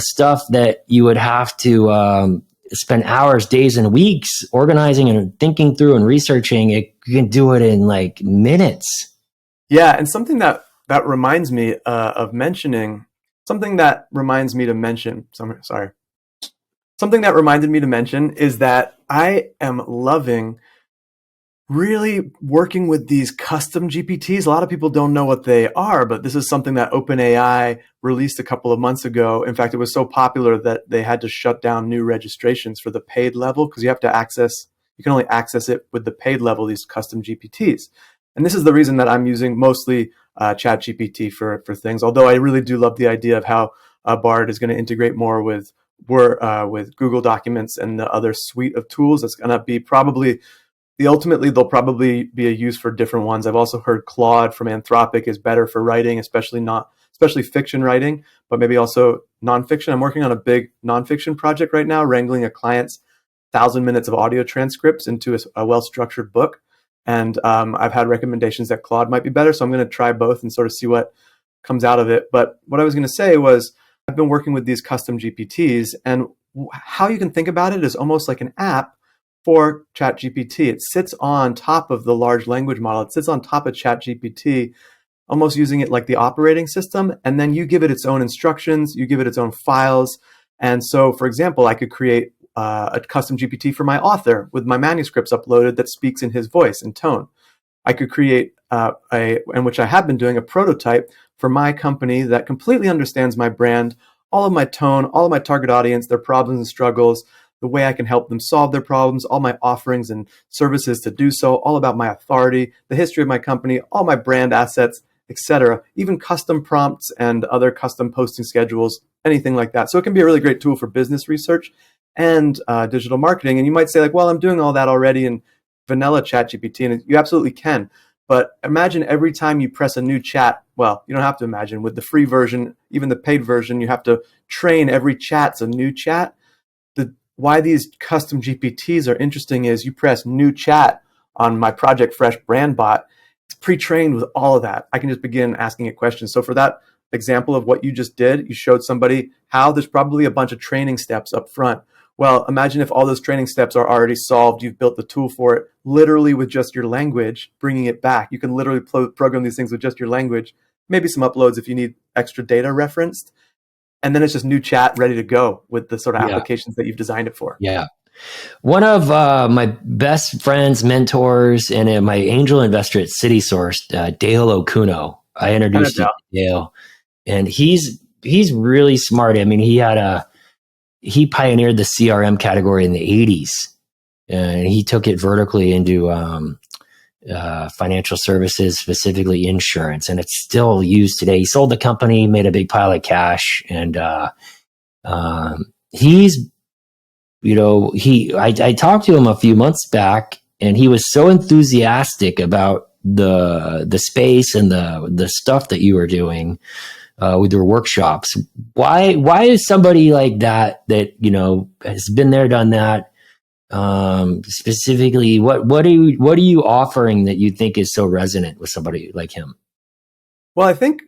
stuff that you would have to, spend hours, days, and weeks organizing and thinking through and researching. You can do it in like minutes.
Yeah, and something that reminds me of mentioning, something that reminded me to mention is that I am loving really working with these custom GPTs. A lot of people don't know what they are, but this is something that OpenAI released a couple of months ago. In fact, it was so popular that they had to shut down new registrations for the paid level because you can only access it with the paid level, these custom GPTs. And this is the reason that I'm using mostly ChatGPT for things, although I really do love the idea of how Bard is going to integrate more with with Google Documents and the other suite of tools. It's going to be probably ultimately there'll probably be a use for different ones. I've also heard Claude from Anthropic is better for writing, especially fiction writing, but maybe also nonfiction. I'm working on a big nonfiction project right now, wrangling a client's 1,000 minutes of audio transcripts into a well-structured book. And I've had recommendations that Claude might be better, so I'm going to try both and sort of see what comes out of it. But what I was going to say was I've been working with these custom GPTs, and how you can think about it is almost like an app for ChatGPT. It sits on top of the large language model. It sits on top of ChatGPT, almost using it like the operating system. And then you give it its own instructions, you give it its own files. And so, for example, I could create a custom GPT for my author with my manuscripts uploaded that speaks in his voice and tone. I could create and which I have been doing, a prototype for my company that completely understands my brand, all of my tone, all of my target audience, their problems and struggles, the way I can help them solve their problems, all my offerings and services to do so, all about my authority, the history of my company, all my brand assets, etc., even custom prompts and other custom posting schedules, anything like that. So it can be a really great tool for business research and digital marketing. And you might say, like, well, I'm doing all that already in vanilla ChatGPT, and you absolutely can. But imagine every time you press a new chat, well, you don't have to imagine. With the free version, even the paid version, you have to train every chat's a new chat. Why these custom GPTs are interesting is you press new chat on my Project Fresh brand bot. It's pre-trained with all of that. I can just begin asking it questions. So for that example of what you just did, you showed somebody how there's probably a bunch of training steps up front. Well, imagine if all those training steps are already solved. You've built the tool for it, literally with just your language, bringing it back. You can literally program these things with just your language, maybe some uploads if you need extra data referenced. And then it's just new chat ready to go with the sort of applications that you've designed it for.
Yeah. One of my best friends, mentors, and my angel investor at CitySource, Dale Okuno. I introduced you to Dale, and he's really smart. I mean, he pioneered the CRM category in the 80s, and he took it vertically into financial services, specifically insurance, and it's still used today. He sold the company, made a big pile of cash, and I talked to him a few months back, and he was so enthusiastic about the space and the stuff that you were doing with your workshops. Why is somebody like that has been there, done that? Specifically, what are you offering that you think is so resonant with somebody like him?
Well, I think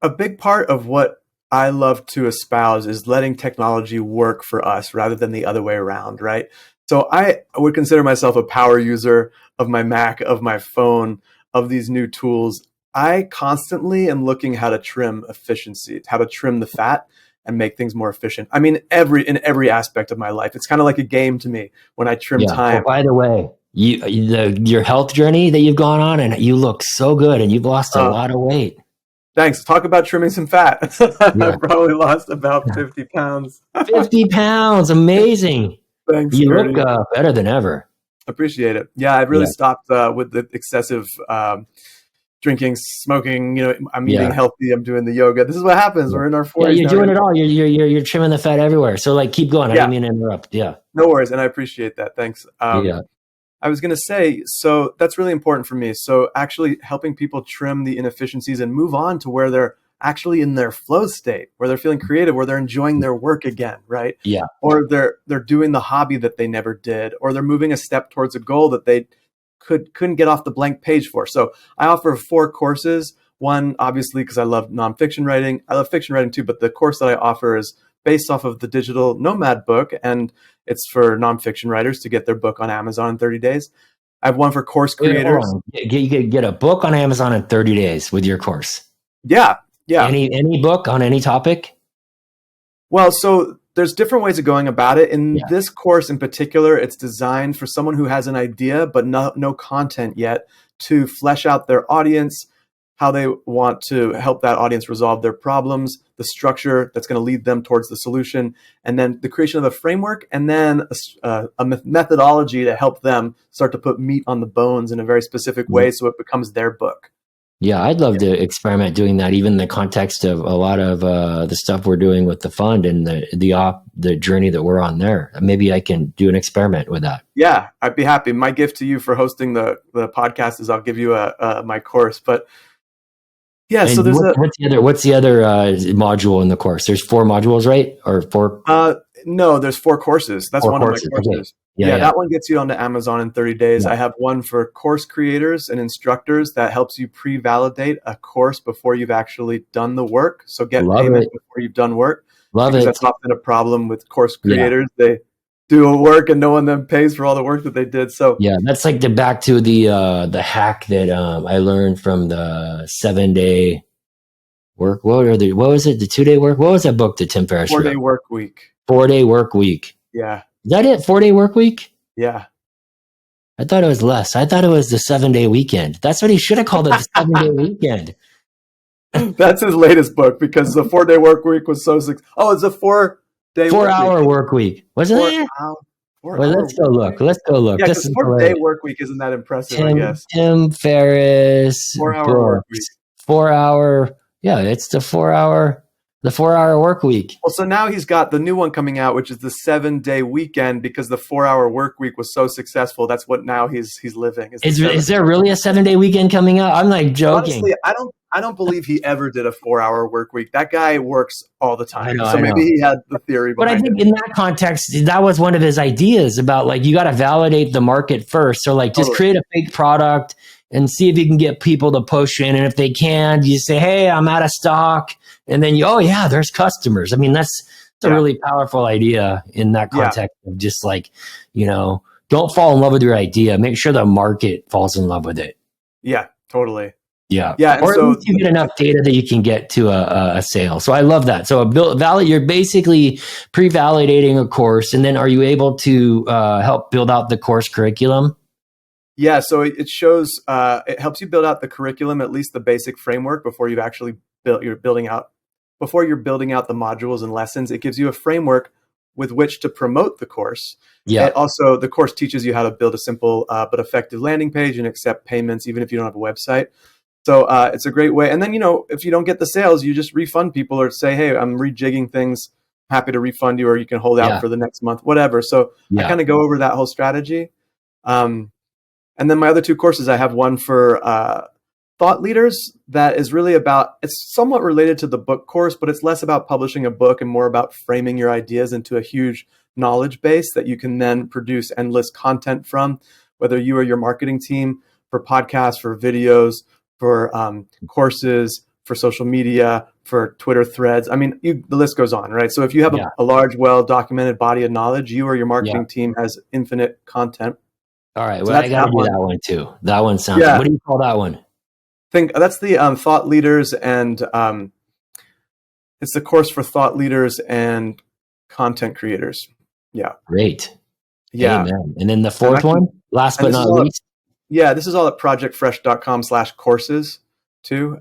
a big part of what I love to espouse is letting technology work for us rather than the other way around, right? So I would consider myself a power user of my Mac, of my phone, of these new tools. I constantly am looking how to trim efficiency, how to trim the fat and make things more efficient. I mean, in every aspect of my life. It's kind of like a game to me when I trim time.
Well, by the way, your health journey that you've gone on, and you look so good, and you've lost a lot of weight.
Thanks. Talk about trimming some fat. I've probably lost about 50 pounds.
50 pounds. Amazing.
Thanks,
You
Curdy.
look better than ever.
Appreciate it. Yeah, I've really stopped with the excessive drinking, smoking. I'm eating healthy. I'm doing the yoga. This is what happens. We're in our 40s.
Yeah, you're doing it all. You're trimming the fat everywhere. So keep going. I didn't mean to interrupt. Yeah.
No worries. And I appreciate that. Thanks. I was going to say, so that's really important for me. So actually helping people trim the inefficiencies and move on to where they're actually in their flow state, where they're feeling creative, where they're enjoying their work again, right?
Yeah.
Or they're doing the hobby that they never did, or they're moving a step towards a goal that they couldn't get off the blank page for. So I offer 4 courses. One, obviously, because I love nonfiction writing. I love fiction writing too, but the course that I offer is based off of the Digital Nomad book, and it's for nonfiction writers to get their book on Amazon in 30 days. I have one for course creators.
You could get a book on Amazon in 30 days with your course.
Yeah.
Any book on any topic?
Well, so there's different ways of going about it. In this course in particular, it's designed for someone who has an idea but no content yet, to flesh out their audience, how they want to help that audience resolve their problems, the structure that's going to lead them towards the solution, and then the creation of a framework, and then a methodology to help them start to put meat on the bones in a very specific way so it becomes their book.
Yeah, I'd love to experiment doing that, even in the context of a lot of the stuff we're doing with the fund and the journey that we're on there. Maybe I can do an experiment with that.
Yeah, I'd be happy. My gift to you for hosting the podcast is I'll give you my course. But yeah, so
And
there's
what's the other module in the course? There's 4 modules, right? Or 4
no, there's 4 courses. That's
4
one of my
courses. Okay.
courses.
Yeah,
Yeah,
yeah.
that one gets you onto Amazon in 30 days.
Yeah.
I have one for course creators and instructors that helps you pre-validate a course before you've actually done the work. So get
Love
payment
it.
before you've done work,
Love
because
it.
that's often a problem with course
Yeah.
creators. They do a work and no one then pays for all the work that they did. So
Yeah, that's like back to the hack that I learned from the 7-day work. What was it? The 2-day work? What was that book that Tim Ferriss
4-day
wrote?
work week.
4-day work week.
Yeah.
Is that it? 4-day work week?
Yeah.
I thought it was less. I thought it was the 7-day weekend. That's what he should have called it, the 7-day weekend.
That's his latest book, because the 4-day work week was so it's a 4-day
4-hour work week. Wasn't it? Well, let's go look. Let's go look.
Yeah,
This
because
is
4-day work week isn't that impressive, I guess.
Tim Ferriss
4-hour work week.
books. 4-hour. Yeah, it's the 4-hour work week.
Well, so now he's got the new one coming out, which is the 7-day weekend, because the 4-hour work week was so successful. That's what now he's living.
Is there really a 7-day weekend coming out? I'm like joking.
Honestly, I don't believe he ever did a 4-hour work week. That guy works all the time.
I know.
Maybe he had the theory
But I
behind
think
it.
in that context, that was one of his ideas about, like, you got to validate the market first. So, like, just
Totally.
create a fake product and see if you can get people to push in. And if they can, you say, hey, I'm out of stock. And then oh yeah, there's customers. I mean, that's a really powerful idea in that context of just like, don't fall in love with your idea. Make sure the market falls in love with it.
Yeah, totally.
Yeah.
Yeah.
Or at least you get enough data that you can get to a sale. So I love that. So you're basically pre-validating a course, and then are you able to help build out the course curriculum?
Yeah. So it shows, it helps you build out the curriculum, at least the basic framework, before you've actually building out the modules and lessons. It gives you a framework with which to promote the course.
Yeah.
And also, the course teaches you how to build a simple but effective landing page and accept payments, even if you don't have a website. So it's a great way. And then, if you don't get the sales, you just refund people or say, hey, I'm rejigging things. Happy to refund you, or you can hold out for the next month, whatever. So I kind of go over that whole strategy. And then my other 2 courses, I have one for thought leaders that is really about, it's somewhat related to the book course, but it's less about publishing a book and more about framing your ideas into a huge knowledge base that you can then produce endless content from, whether you or your marketing team, for podcasts, for videos, for courses, for social media, for Twitter threads. I mean, the list goes on, right? So if you have a large, well-documented body of knowledge, you or your marketing team has infinite content.
All right. Well, I got to do that one too. That one sounds, what do you call that one?
That's the thought leaders, and it's the course for thought leaders and content creators. Yeah.
Great.
Yeah.
Amen. And then the 4th one, last but not least.
This is all at projectfresh.com/courses too.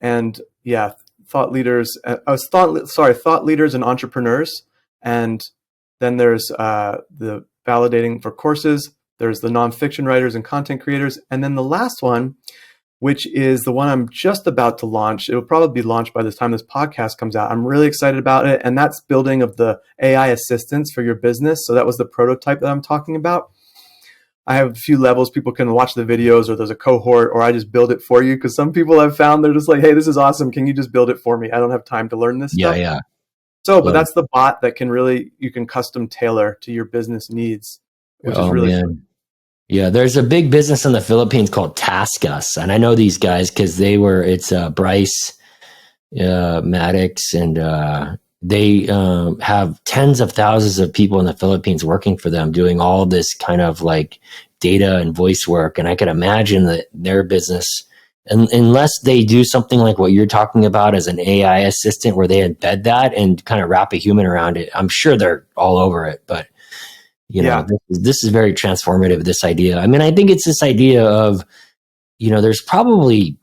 And yeah, thought leaders, thought leaders and entrepreneurs. And then there's the validating for courses. There's the nonfiction writers and content creators. And then the last one, which is the one I'm just about to launch. It will probably be launched by the time this podcast comes out. I'm really excited about it. And that's building of the AI assistants for your business. So that was the prototype that I'm talking about. I have a few levels. People can watch the videos, or there's a cohort, or I just build it for you. Because some people I've found, they're just like, hey, this is awesome. Can you just build it for me? I don't have time to learn this stuff.
Yeah.
So, but that's the bot that you can custom tailor to your business needs, which is really fun.
Yeah, there's a big business in the Philippines called Task Us. And I know these guys because it's Bryce Maddox, and they have tens of thousands of people in the Philippines working for them, doing all this kind of like data and voice work. And I could imagine that their business, unless they do something like what you're talking about as an AI assistant, where they embed that and kind of wrap a human around it, I'm sure they're all over it. But this is very transformative, this idea. I mean, I think it's this idea of, there's probably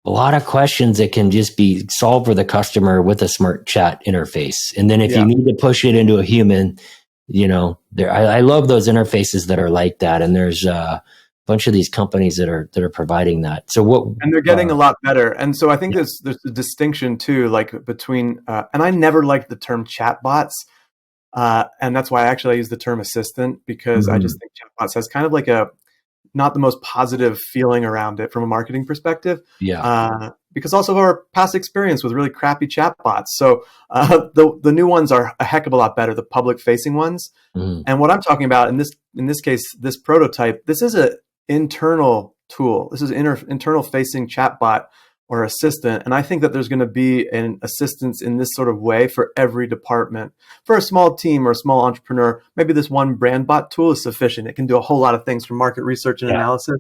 a lot of questions that can just be solved for the customer with a smart chat interface. And then if you need to push it into a human, I love those interfaces that are like that. And there's bunch of these companies that are providing that. So what?
And they're getting a lot better. And so I think there's a distinction too, like between, and I never liked the term chatbots. And that's why I use the term assistant, because I just think chatbots has kind of like not the most positive feeling around it from a marketing perspective. Because also of our past experience with really crappy chatbots. So the new ones are a heck of a lot better, the public facing ones. And what I'm talking about in this case, this prototype, this is an internal tool. This is internal facing chatbot or assistant. And I think that there's going to be an assistance in this sort of way for every department. For a small team or a small entrepreneur, maybe this one brand bot tool is sufficient. It can do a whole lot of things from market research and analysis.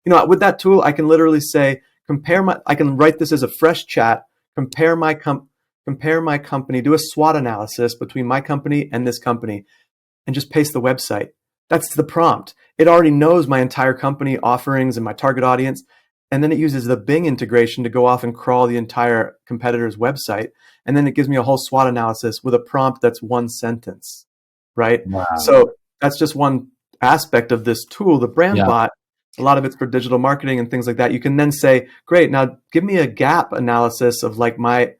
With that tool, I can literally say, I can write this as a fresh chat, compare my company, do a SWOT analysis between my company and this company, and just paste the website. That's the prompt. It already knows my entire company offerings and my target audience. And then it uses the Bing integration to go off and crawl the entire competitor's website. And then it gives me a whole SWOT analysis with a prompt that's one sentence, right?
Wow.
So that's just one aspect of this tool, the brand bot. A lot of it's for digital marketing and things like that. You can then say, great, now give me a gap analysis of like my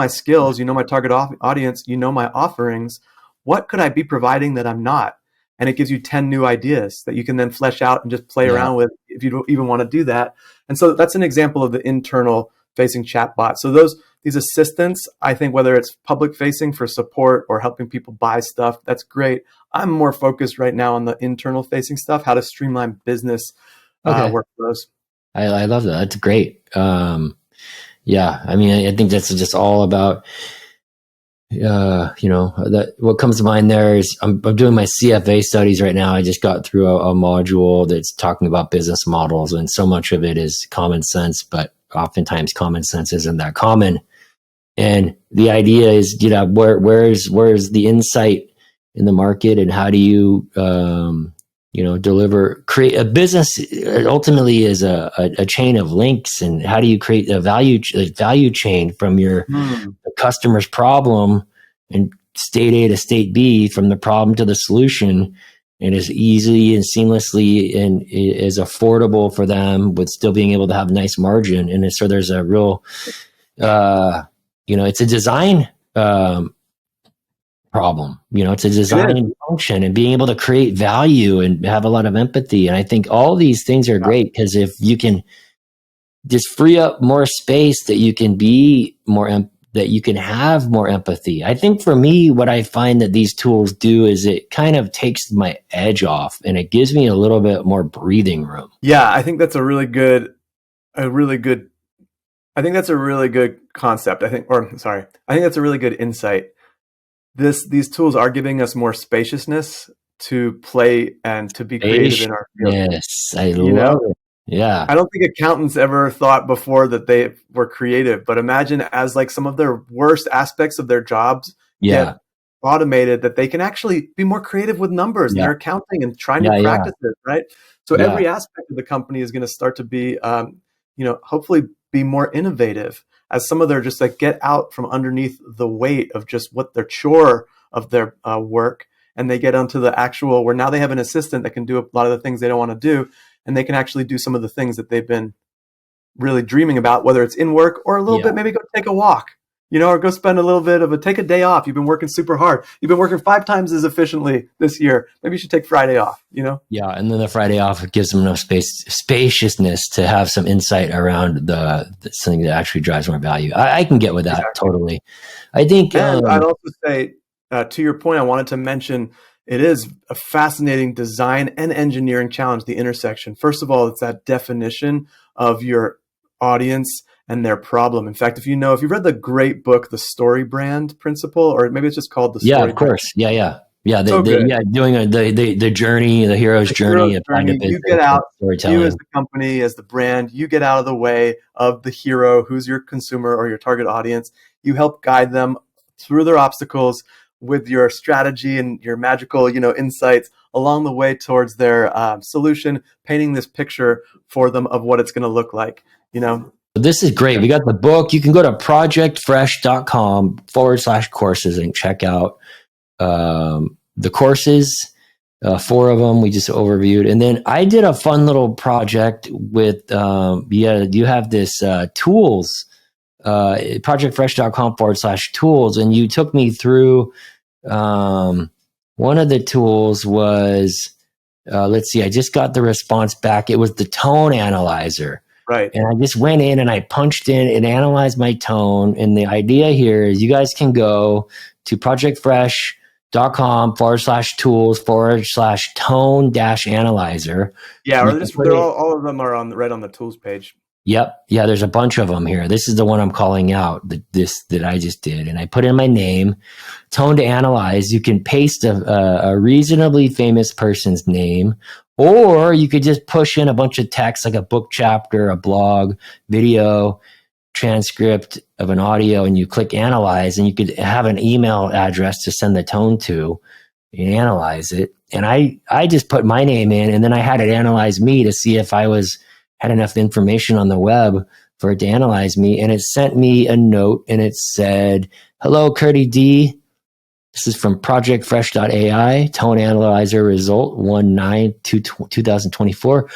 skills, my target audience, my offerings. What could I be providing that I'm not? And it gives you 10 new ideas that you can then flesh out and just play around with if you don't even want to do that. And so that's an example of the internal facing chatbot. So these assistants, I think whether it's public facing for support or helping people buy stuff, that's great. I'm more focused right now on the internal facing stuff, how to streamline business workflows.
I love that. That's great. I mean, I think that's just all about, that what comes to mind there is I'm doing my CFA studies right now. I just got through a module that's talking about business models, and so much of it is common sense, but oftentimes common sense isn't that common. And the idea is, where's the insight in the market, and how do you, create a business? Ultimately is a chain of links, and how do you create a value chain from your customer's problem and state A to state B, from the problem to the solution, and as easily and seamlessly and as affordable for them, with still being able to have nice margin. And so there's a real, it's a design problem. It's a design function, and being able to create value and have a lot of empathy. And I think all these things are great, because if you can just free up more space, that you can be more that you can have more empathy. I think for me, what I find that these tools do is it kind of takes my edge off, and it gives me a little bit more breathing room.
Yeah, I think that's a really good concept. I think that's a really good insight. These tools are giving us more spaciousness to play and to be creative in our field.
Yes, I love it. Yeah.
I don't think accountants ever thought before that they were creative, but imagine as like some of their worst aspects of their jobs get automated, that they can actually be more creative with numbers and their accounting and trying new practices, right? So every aspect of the company is going to start to be, hopefully be more innovative, as some of their just like get out from underneath the weight of just what their chore of their work, and they get onto the actual, where now they have an assistant that can do a lot of the things they don't want to do. And they can actually do some of the things that they've been really dreaming about, whether it's in work or a little bit, maybe go take a walk, or go spend take a day off. You've been working super hard. You've been working 5 times as efficiently this year. Maybe you should take Friday off,
Yeah. And then the Friday off, it gives them enough spaciousness to have some insight around something that actually drives more value. I can get with that. Exactly. Totally. I think.
And I'd also say, to your point, I wanted to mention, it is a fascinating design and engineering challenge, the intersection. First of all, it's that definition of your audience and their problem. In fact, if you've read the great book, The Story Brand Principle, or maybe it's just called The Story
Brand. Yeah, of course. Yeah. Doing the journey, the hero's journey.
You get out, you as the company, as the brand, you get out of the way of the hero, who's your consumer or your target audience. You help guide them through their obstacles with your strategy and your magical, insights along the way towards their solution, painting this picture for them of what it's going to look like,
This is great. We got the book. You can go to projectfresh.com/courses and check out the courses. 4 of them we just overviewed. And then I did a fun little project with, you have this tools, projectfresh.com/tools. And you took me through, one of the tools was, let's see, I just got the response back. It was the tone analyzer.
Right.
And I just went in and I punched in and analyzed my tone. And the idea here is you guys can go to projectfresh.com/tools/tone-analyzer.
Yeah,
And
or
you can
just
put
they're
it.
all of them are right on the tools page.
Yep. Yeah, there's a bunch of them here. This is the one I'm calling out, that I just did. And I put in my name, tone to analyze. You can paste a reasonably famous person's name, or you could just push in a bunch of text like a book chapter, a blog, video, transcript of an audio, and you click analyze, and you could have an email address to send the tone to and analyze it. And I just put my name in, and then I had it analyze me to see if I had enough information on the web for it to analyze me. And it sent me a note, and it said, "Hello, Curdy D. This is from projectfresh.ai, tone analyzer result 1/9/2024.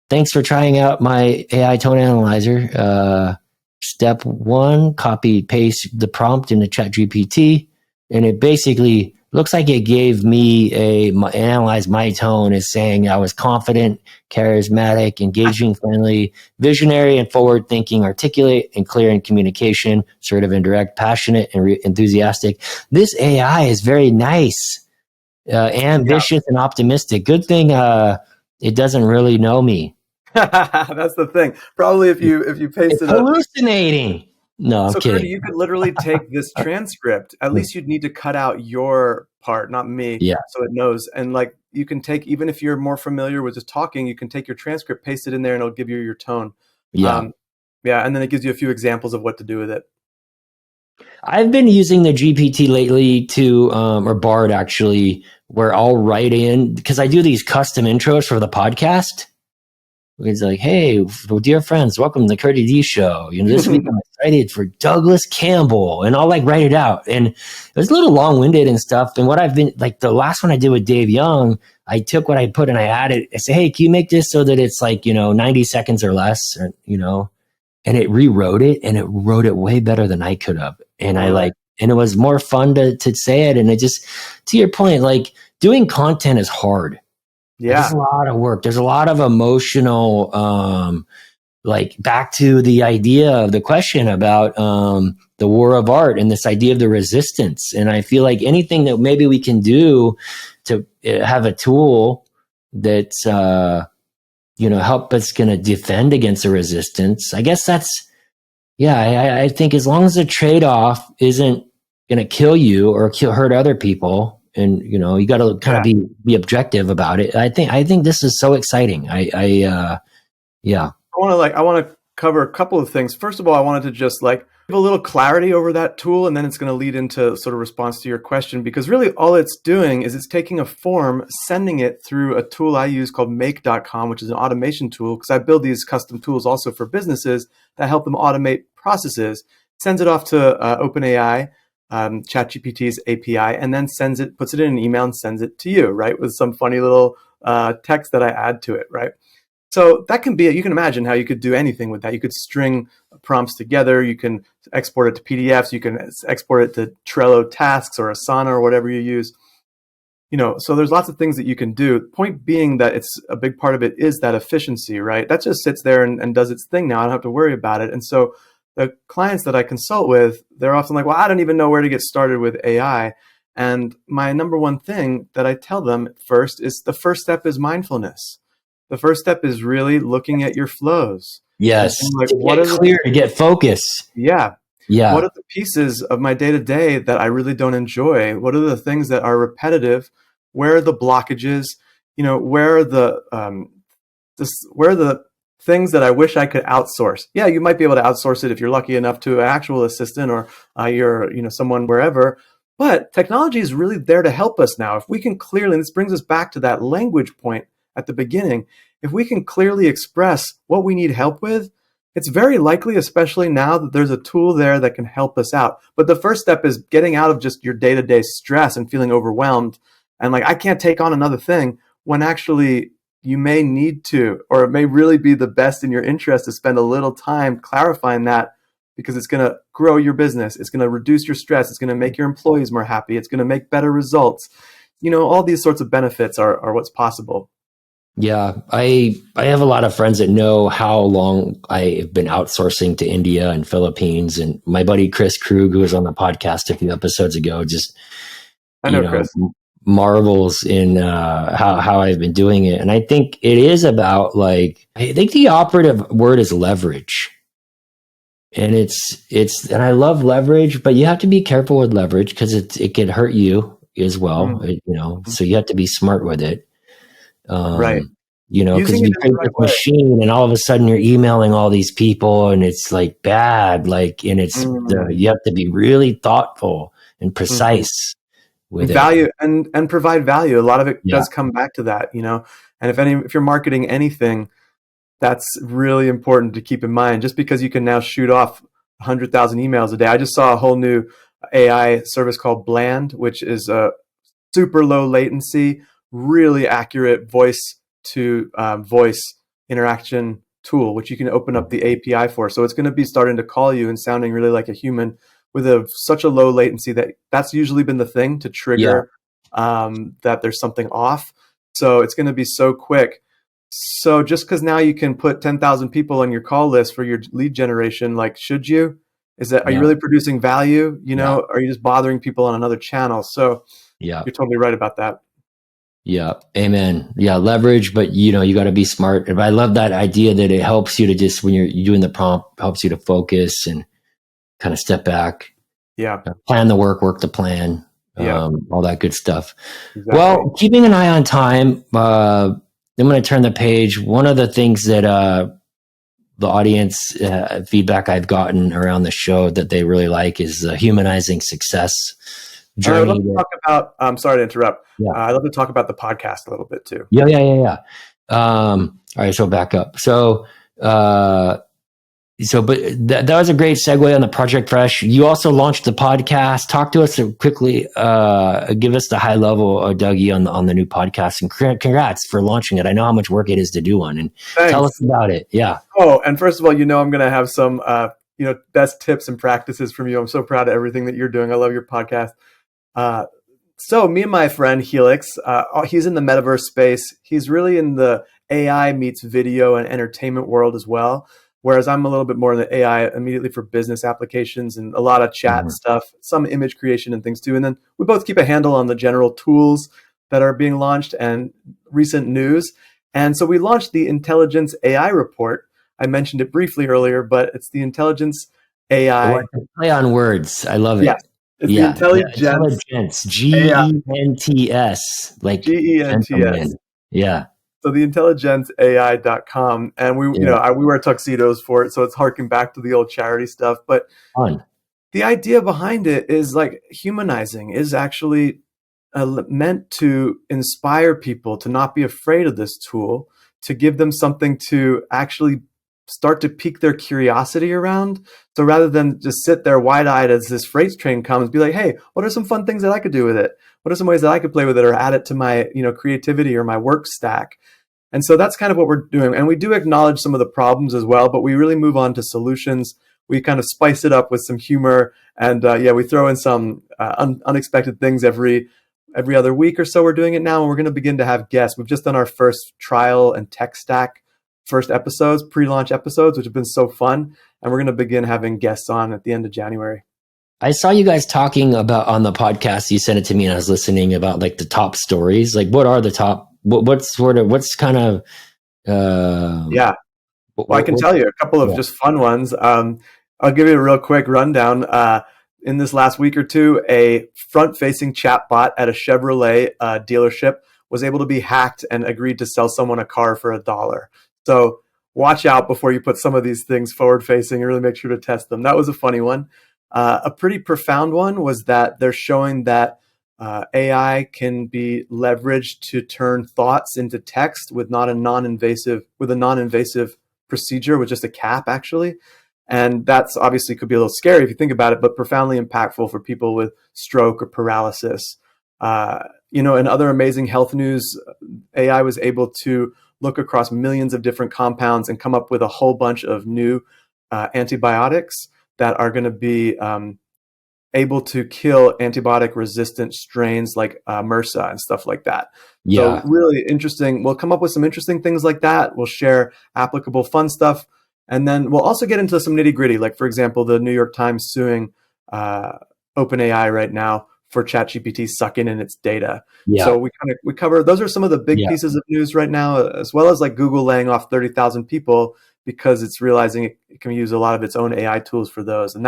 Thanks for trying out my AI tone analyzer. Step 1, copy, paste the prompt into ChatGPT." And it basically looks like it gave me analyze my tone as saying I was confident, charismatic, engaging, friendly, visionary, and forward-thinking, articulate, and clear in communication, assertive and direct, passionate, and enthusiastic. This AI is very nice, ambitious, and optimistic. Good thing it doesn't really know me.
That's the thing. Probably if you pasted
it's hallucinating. No, I'm kidding.
Curdy, you could literally take this transcript. At least you'd need to cut out your part, not me.
Yeah.
So it knows. And like you can take, even if you're more familiar with just talking, you can take your transcript, paste it in there, and it'll give you your tone.
Yeah.
Yeah. And then it gives you a few examples of what to do with it.
I've been using the GPT lately or Bard actually, where I'll write in, because I do these custom intros for the podcast. It's like, "Hey, dear friends, welcome to the Curdy D Show. This week I'm excited for Douglas Campbell," and I'll like write it out. And it was a little long-winded and stuff. And what I've been like, the last one I did with Dave Young, I took what I put and I added. I said, "Hey, can you make this so that it's like 90 seconds or less?" Or, and it rewrote it, and it wrote it way better than I could have. And and it was more fun to say it. And it just, to your point, like doing content is hard.
Yeah.
There's a lot of work. There's a lot of emotional, like back to the idea of the question about the war of art and this idea of the resistance. And I feel like anything that maybe we can do to have a tool that's, help us going to defend against the resistance. I guess that's, I think as long as the trade-off isn't going to kill you or hurt other people, and you got to kind of be objective about it. I think this is so exciting. I
want to cover a couple of things. First of all, I wanted to just like give a little clarity over that tool, and then it's going to lead into sort of response to your question, because really all it's doing is it's taking a form, sending it through a tool I use called make.com, which is an automation tool, because I build these custom tools also for businesses that help them automate processes. Sends it off to OpenAI, ChatGPT's API, and then puts it in an email and sends it to you, right? With some funny little text that I add to it, right? So that can be, you can imagine how you could do anything with that. You could string prompts together. You can export it to PDFs. You can export it to Trello tasks or Asana or whatever you use. So there's lots of things that you can do. Point being that it's a big part of it is that efficiency, right? That just sits there and does its thing now. I don't have to worry about it. And so the clients that I consult with, they're often like, well, I don't even know where to get started with AI. And my number one thing that I tell them first is the first step is mindfulness. The first step is really looking at your flows.
Yes.
Like,
to get focus.
Yeah.
Yeah.
What are the pieces of my day-to-day that I really don't enjoy? What are the things that are repetitive? Where are the blockages? Where are the things that I wish I could outsource? Yeah, you might be able to outsource it if you're lucky enough to an actual assistant or you're someone wherever. But technology is really there to help us now. If we can clearly, and this brings us back to that language point at the beginning, if we can clearly express what we need help with, it's very likely, especially now, that there's a tool there that can help us out. But the first step is getting out of just your day-to-day stress and feeling overwhelmed And like, I can't take on another thing, when actually you may need to, or it may really be the best in your interest to spend a little time clarifying that, because it's going to grow your business. It's going to reduce your stress. It's going to make your employees more happy. It's going to make better results. All these sorts of benefits are what's possible.
Yeah, I have a lot of friends that know how long I've been outsourcing to India and Philippines, and my buddy Chris Krug, who was on the podcast a few episodes ago, just
I know, Chris.
marvels in how I've been doing it. And I think it is about, like, I think the operative word is leverage. And and I love leverage, but you have to be careful with leverage, because it can hurt you as well. So you have to be smart with it.
Right.
Because
Using it
you
in
create
the right
this
way.
machine, and all of a sudden you're emailing all these people, and it's like bad, and it's you have to be really thoughtful and precise with it.
Value and provide value. A lot of it
Yeah.
does come back to that, and if you're marketing anything, that's really important to keep in mind. Just because you can now shoot off 100,000 emails a day. I just saw a whole new AI service called Bland, which is a super low latency, really accurate voice to voice interaction tool, which you can open up the API for. So it's going to be starting to call you and sounding really like a human, with such a low latency that's usually been the thing to trigger that there's something off. So it's going to be so quick. So just because now you can put 10,000 people on your call list for your lead generation, like, should you? Are you really producing value? Are you just bothering people on another channel? So you're totally right about that.
Yeah. Amen. Yeah. Leverage, but you got to be smart. And I love that idea that it helps you to just, when you're doing the prompt, helps you to focus and kind of step back.
Yeah.
Plan the work the plan. All that good stuff.
Exactly.
Well, keeping an eye on time, I'm going to turn the page. One of the things that the audience feedback I've gotten around the show that they really like is humanizing success journey.
I'd love to talk about, I'm sorry to interrupt.
Yeah.
I'd love to talk about the podcast a little bit too.
Yeah. All right, so back up. But that was a great segue on the Project Fresh. You also launched the podcast. Talk to us quickly. Give us the high level, Dougie, on the new podcast, and congrats for launching it. I know how much work it is to do one, and tell us about it. Yeah.
Oh, and first of all, I'm going to have some, best tips and practices from you. I'm so proud of everything that you're doing. I love your podcast. So me and my friend Helix, he's in the metaverse space. He's really in the AI meets video and entertainment world as well. Whereas I'm a little bit more in the AI immediately for business applications and a lot of chat stuff, some image creation and things too. And then we both keep a handle on the general tools that are being launched and recent news. And so we launched the Intelligence AI report. I mentioned it briefly earlier, but it's the Intelligence AI.
Play on words. I love it.
Yes. It's the Intelligence
Gents, like
Gents.
Yeah.
So the intelligenceai.com, and we wear tuxedos for it, so it's harking back to the old charity stuff. But
fun.
The idea behind it is like humanizing, is actually meant to inspire people to not be afraid of this tool, to give them something to actually start to pique their curiosity around. So rather than just sit there wide-eyed as this freight train comes, be like, hey, what are some fun things that I could do with it? What are some ways that I could play with it or add it to my creativity or my work stack? And so that's kind of what we're doing. And we do acknowledge some of the problems as well, but we really move on to solutions. We kind of spice it up with some humor. And we throw in some unexpected things every other week or so. We're doing it now, and we're going to begin to have guests. We've just done our first trial and tech stack first episodes, pre-launch episodes, which have been so fun. And we're going to begin having guests on at the end of January.
I saw you guys talking about on the podcast. You sent it to me and I was listening about like the top stories. Like what are the top, what's kind of,
well, I can tell you a couple of just fun ones. I'll give you a real quick rundown. In this last week or two, a front-facing chatbot at a Chevrolet dealership was able to be hacked and agreed to sell someone a car for $1. So watch out before you put some of these things forward-facing and really make sure to test them. That was a funny one. A pretty profound one was that they're showing that AI can be leveraged to turn thoughts into text with a non-invasive procedure with just a cap, actually. And that's obviously could be a little scary if you think about it, but profoundly impactful for people with stroke or paralysis. In other amazing health news, AI was able to look across millions of different compounds and come up with a whole bunch of new antibiotics that are going to be able to kill antibiotic resistant strains like MRSA and stuff like that. So
Yeah.
really interesting. We'll come up with some interesting things like that. We'll share applicable fun stuff. And then we'll also get into some nitty gritty. Like, for example, the New York Times suing OpenAI right now for ChatGPT sucking in its data.
Yeah.
So we cover, those are some of the big
Yeah.
pieces of news right now, as well as like Google laying off 30,000 people because it's realizing it can use a lot of its own AI tools for those. And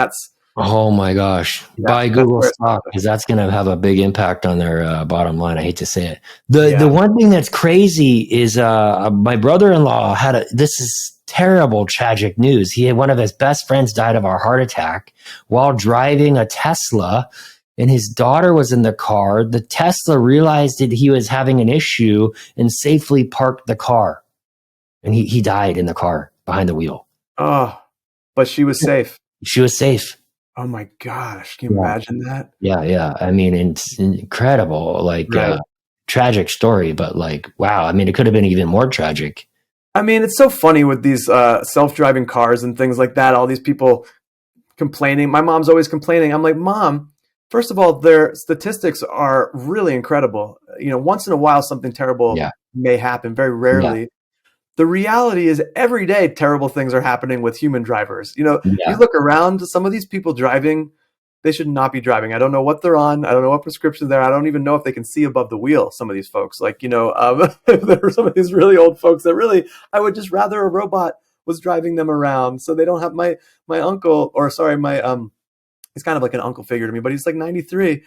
Oh my gosh. Buy
that's
Google
where it's
stock because that's going to have a big impact on their bottom line. I hate to say it. The
yeah.
one thing that's crazy is my brother-in-law this is terrible, tragic news. He had one of his best friends died of a heart attack while driving a Tesla, and his daughter was in the car. The Tesla realized that he was having an issue and safely parked the car. And he died in the car behind the wheel.
Oh, but she was safe.
She was safe.
Oh my gosh. Can you
Yeah.
imagine that?
Yeah. I mean, it's incredible, like
Right.
tragic story, but like, wow. I mean, it could have been even more tragic.
I mean, it's so funny with these self-driving cars and things like that. All these people complaining. My mom's always complaining. I'm like, Mom, first of all, their statistics are really incredible. Once in a while, something terrible
Yeah.
may happen, very
Yeah.
rarely. The reality is every day terrible things are happening with human drivers. You
Yeah.
look around, some of these people driving, they should not be driving. I don't know what they're on. I don't know what prescription they're. I don't even know if they can see above the wheel. Some of these folks, like, there are some of these really old folks that really, I would just rather a robot was driving them around. So they don't have my uncle, or sorry, he's kind of like an uncle figure to me, but he's like 93.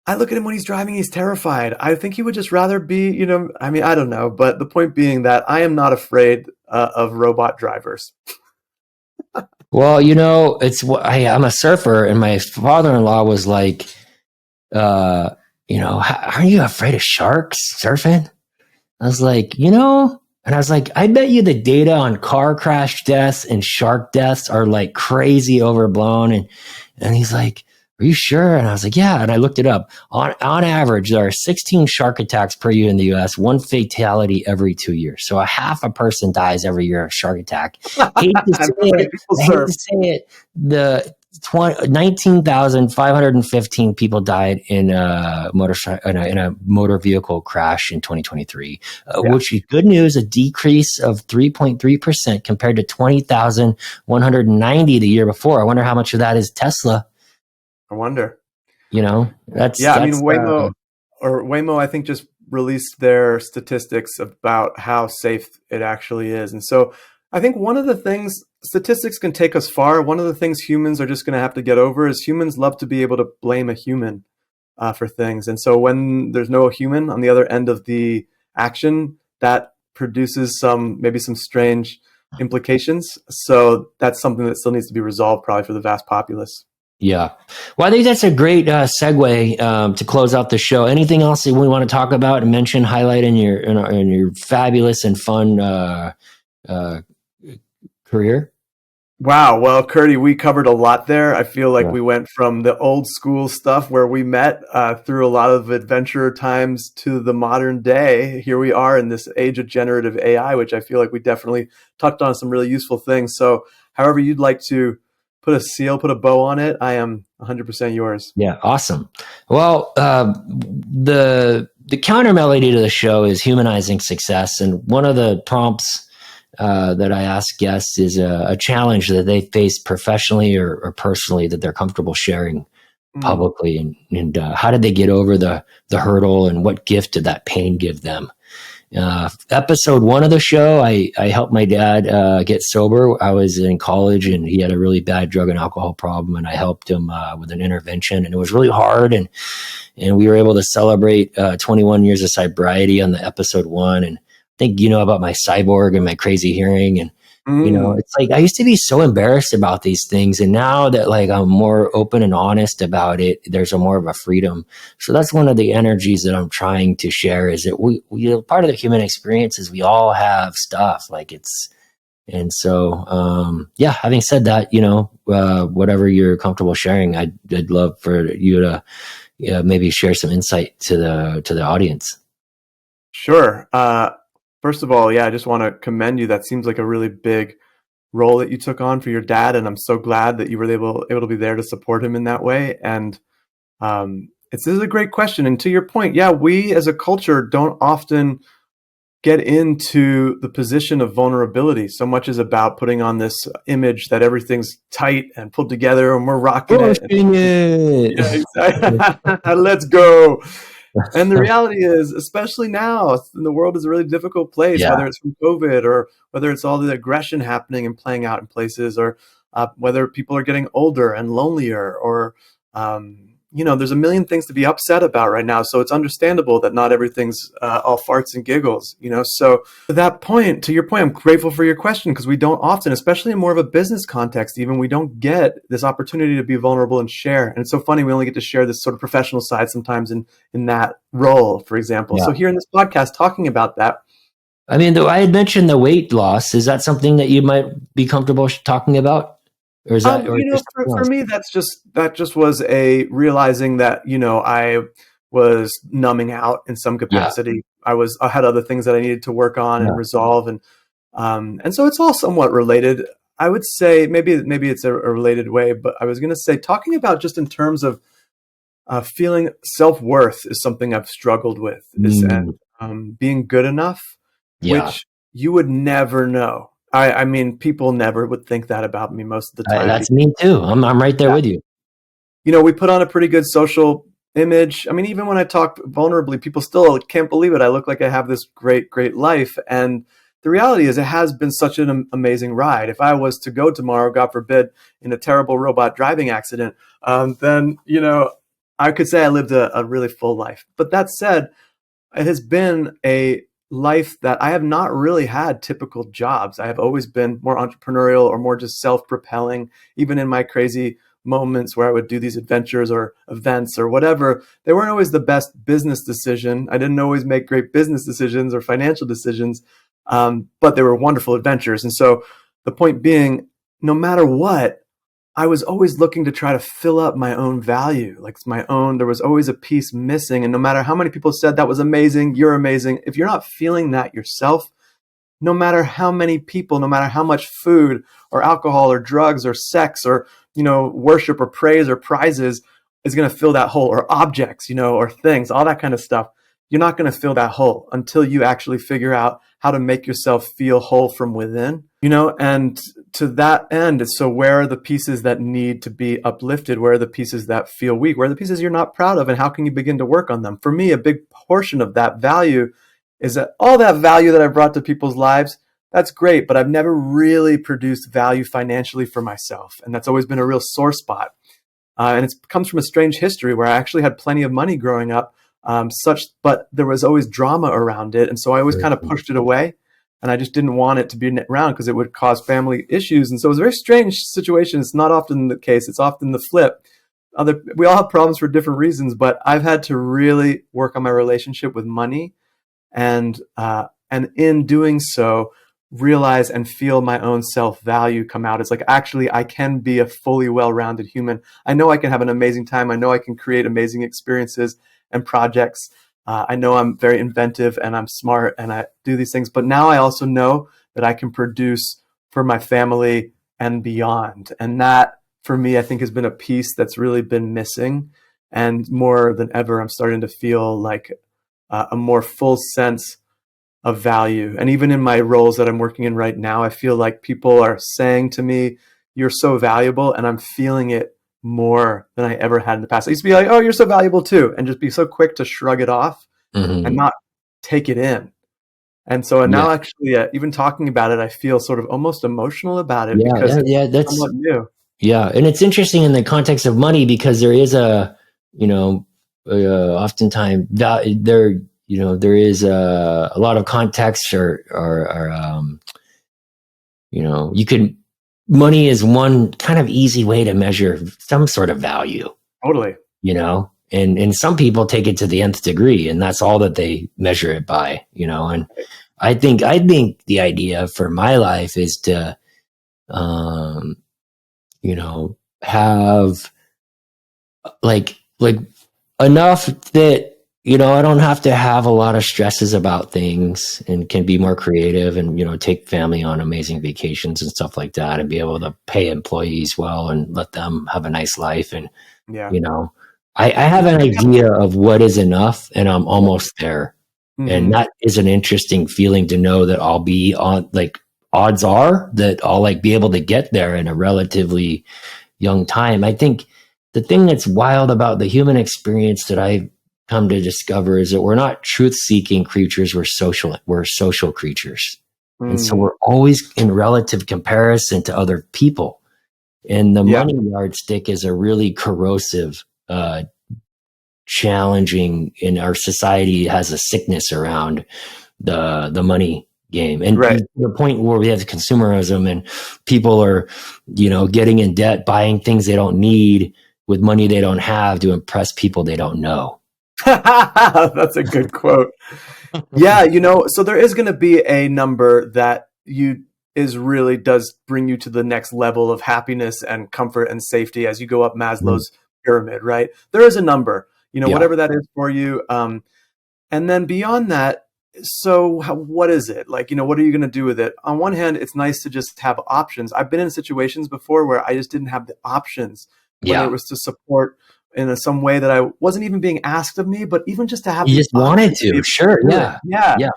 I look at him when he's driving, he's terrified. I think he would just rather be, I mean, I don't know. But the point being that I am not afraid of robot drivers.
Well, I'm a surfer, and my father-in-law was like, aren't you afraid of sharks surfing? I was like, and I was like, I bet you the data on car crash deaths and shark deaths are like crazy overblown. And he's like, are you sure? And I was like, yeah. And I looked it up. On average, there are 16 shark attacks per year in the US, one fatality every 2 years. So a half a person dies every year of shark attack. Hate to say it, the 19,515 people died in a motor vehicle crash in 2023, which is good news, a decrease of 3.3% compared to 20,190 the year before. I wonder how much of that is Tesla.
I wonder.
That's
I mean, Waymo, I think, just released their statistics about how safe it actually is. And so I think one of the things, statistics can take us far. One of the things humans are just going to have to get over is humans love to be able to blame a human for things. And so when there's no human on the other end of the action, that produces maybe some strange implications. So that's something that still needs to be resolved probably for the vast populace.
Yeah. Well, I think that's a great segue to close out the show. Anything else that we want to talk about and mention, highlight in your fabulous and fun career?
Wow. Well, Curdy, we covered a lot there. I feel like we went from the old school stuff where we met through a lot of adventure times to the modern day. Here we are in this age of generative AI, which I feel like we definitely touched on some really useful things. So however you'd like to put a bow on it, I am 100% yours.
Yeah. Awesome. Well, the counter melody to the show is humanizing success. And one of the prompts that I ask guests is a challenge that they face professionally or personally that they're comfortable sharing publicly. And how did they get over the hurdle, and what gift did that pain give them? Episode 1 of the show, I helped my dad get sober. I was in college and he had a really bad drug and alcohol problem, and I helped him with an intervention, and it was really hard. And we were able to celebrate 21 years of sobriety on the episode 1. And I think about my cyborg and my crazy hearing, and it's like I used to be so embarrassed about these things, and now that like I'm more open and honest about it, there's more of a freedom. So that's one of the energies that I'm trying to share, is that we part of the human experience is we all have stuff like it's. And so, having said that, whatever you're comfortable sharing, I'd love for you to, maybe share some insight to the audience.
Sure. First of all, yeah, I just want to commend you. That seems like a really big role that you took on for your dad, and I'm so glad that you were able to be there to support him in that way. And this is a great question. And to your point, yeah, we as a culture don't often get into the position of vulnerability. So much is about putting on this image that everything's tight and pulled together and we're rocking it.
Pushing it.
Yeah, exactly. Let's go. And the reality is, especially now, the world is a really difficult place,
Yeah.
whether it's from COVID or whether it's all the aggression happening and playing out in places, or whether people are getting older and lonelier, or, there's a million things to be upset about right now. So it's understandable that not everything's all farts and giggles, So to your point, I'm grateful for your question, because we don't often, especially in more of a business context, even, we don't get this opportunity to be vulnerable and share. And it's so funny, we only get to share this sort of professional side sometimes in that role, for example.
Yeah.
So here in this podcast, talking about that.
I mean, though I had mentioned the weight loss. Is that something that you might be comfortable talking about? Or is that,
for me, that just was a realizing that, I was numbing out in some capacity. I had other things that I needed to work on and resolve. And so it's all somewhat related. I would say maybe it's a related way, but I was going to say, talking about just in terms of feeling self-worth is something I've struggled with, and being good enough, which you would never know. I mean, people never would think that about me most of the time.
That's me too. I'm right there with you.
We put on a pretty good social image. I mean, even when I talk vulnerably, people still can't believe it. I look like I have this great, great life. And the reality is, it has been such an amazing ride. If I was to go tomorrow, God forbid, in a terrible robot driving accident, then, I could say I lived a really full life. But that said, it has been a life that I have not really had typical jobs. I have always been more entrepreneurial or more just self-propelling. Even in my crazy moments where I would do these adventures or events or whatever, they weren't always the best business decision. I didn't always make great business decisions or financial decisions, but they were wonderful adventures. And so the point being, no matter what, I was always looking to try to fill up my own value, there was always a piece missing. And no matter how many people said that was amazing, you're amazing, if you're not feeling that yourself, no matter how many people, no matter how much food or alcohol or drugs or sex or, worship or praise or prizes is going to fill that hole, or objects, or things, all that kind of stuff, you're not going to fill that hole until you actually figure out how to make yourself feel whole from within, and to that end, so where are the pieces that need to be uplifted? Where are the pieces that feel weak? Where are the pieces you're not proud of? And how can you begin to work on them? For me, a big portion of that value is that all that value that I brought to people's lives, that's great, but I've never really produced value financially for myself. And that's always been a real sore spot. And it comes from a strange history where I actually had plenty of money growing up, but there was always drama around it. And so I always kind of pushed it away. And I just didn't want it to be around because it would cause family issues. And so it was a very strange situation. It's not often the case. It's often the flip. We all have problems for different reasons, but I've had to really work on my relationship with money, and in doing so, realize and feel my own self-value come out. It's like, actually, I can be a fully well-rounded human. I know I can have an amazing time. I know I can create amazing experiences and projects. I know I'm very inventive and I'm smart and I do these things, but now I also know that I can produce for my family and beyond. And that, for me, I think has been a piece that's really been missing. And more than ever, I'm starting to feel like a more full sense of value. And even in my roles that I'm working in right now, I feel like people are saying to me, "You're so valuable," and I'm feeling it more than I ever had in the past. I used to be like, "Oh, you're so valuable too," and just be so quick to shrug it off and not take it in. And so now, actually, even talking about it, I feel sort of almost emotional about it because it's somewhat new.
Yeah, and it's interesting in the context of money because there is oftentimes there is a lot of context money is one kind of easy way to measure some sort of value.
Totally.
And some people take it to the nth degree, and that's all that they measure it by, and I think the idea for my life is to, have like enough that, I don't have to have a lot of stresses about things and can be more creative and, take family on amazing vacations and stuff like that and be able to pay employees well and let them have a nice life. And,
Yeah.
you know, I have an idea of what is enough and I'm almost there. And
Mm-hmm.
that is an interesting feeling to know that I'll be on, like, odds are that I'll like be able to get there in a relatively young time. I think the thing that's wild about the human experience that I've come to discover is that we're not truth seeking creatures. We're social creatures. And so
Mm.
we're always in relative comparison to other people. And the
Yeah.
money yardstick is a really corrosive, challenging, in our society has a sickness around the money game, and
Right.
to the point where we have consumerism and people are, getting in debt, buying things they don't need with money they don't have to impress people they don't know.
That's a good quote. Yeah, so there is going to be a number that you is really does bring you to the next level of happiness and comfort and safety as you go up
Mm.
Maslow's pyramid, right? There is a number,
Yeah.
whatever that is for you. And then beyond that, so what is it? Like, what are you going to do with it? On one hand, it's nice to just have options. I've been in situations before where I just didn't have the options, whether it
Yeah.
was to support in some way that I wasn't even being asked of me, but even just to have
You
the
just wanted
option to be
to.
able
Sure.
to do it.
Yeah.
Yeah,
Yeah.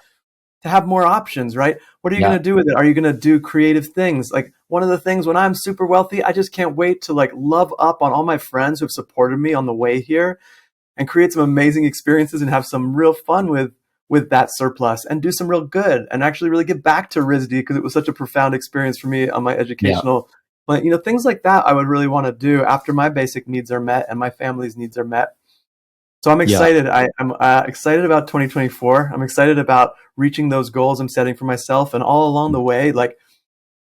to have more options, right? What are you going
Yeah.
to do with it? Are you going to do creative things? Like one of the things when I'm super wealthy, I just can't wait to like love up on all my friends who have supported me on the way here and create some amazing experiences and have some real fun with that surplus and do some real good and actually really give back to RISD because it was such a profound experience for me on my
Yeah.
educational. But things like that I would really want to do after my basic needs are met and my family's needs are met. So I'm
Yeah.
excited. I'm excited about 2024. I'm excited about reaching those goals I'm setting for myself, and all along the way, like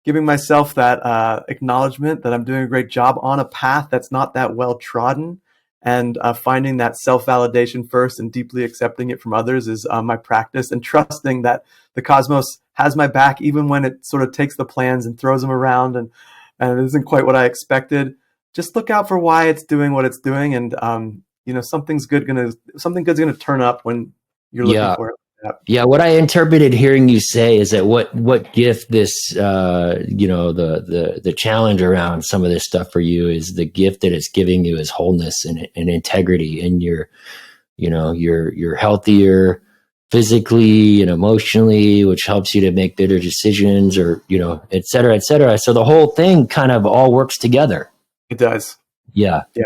giving myself that acknowledgement that I'm doing a great job on a path that's not that well trodden, and finding that self validation first and deeply accepting it from others is my practice, and trusting that the cosmos has my back even when it sort of takes the plans and throws them around and it isn't quite what I expected. Just look out for why it's doing what it's doing, and something good's gonna turn up when you're looking
Yeah.
for it. Yeah.
Yeah, what I interpreted hearing you say is that what gift this the challenge around some of this stuff for you is the gift that it's giving you is wholeness and integrity, and you're healthier physically and emotionally, which helps you to make better decisions, or et cetera, et cetera. So the whole thing kind of all works together.
It does.
Yeah.
Yeah.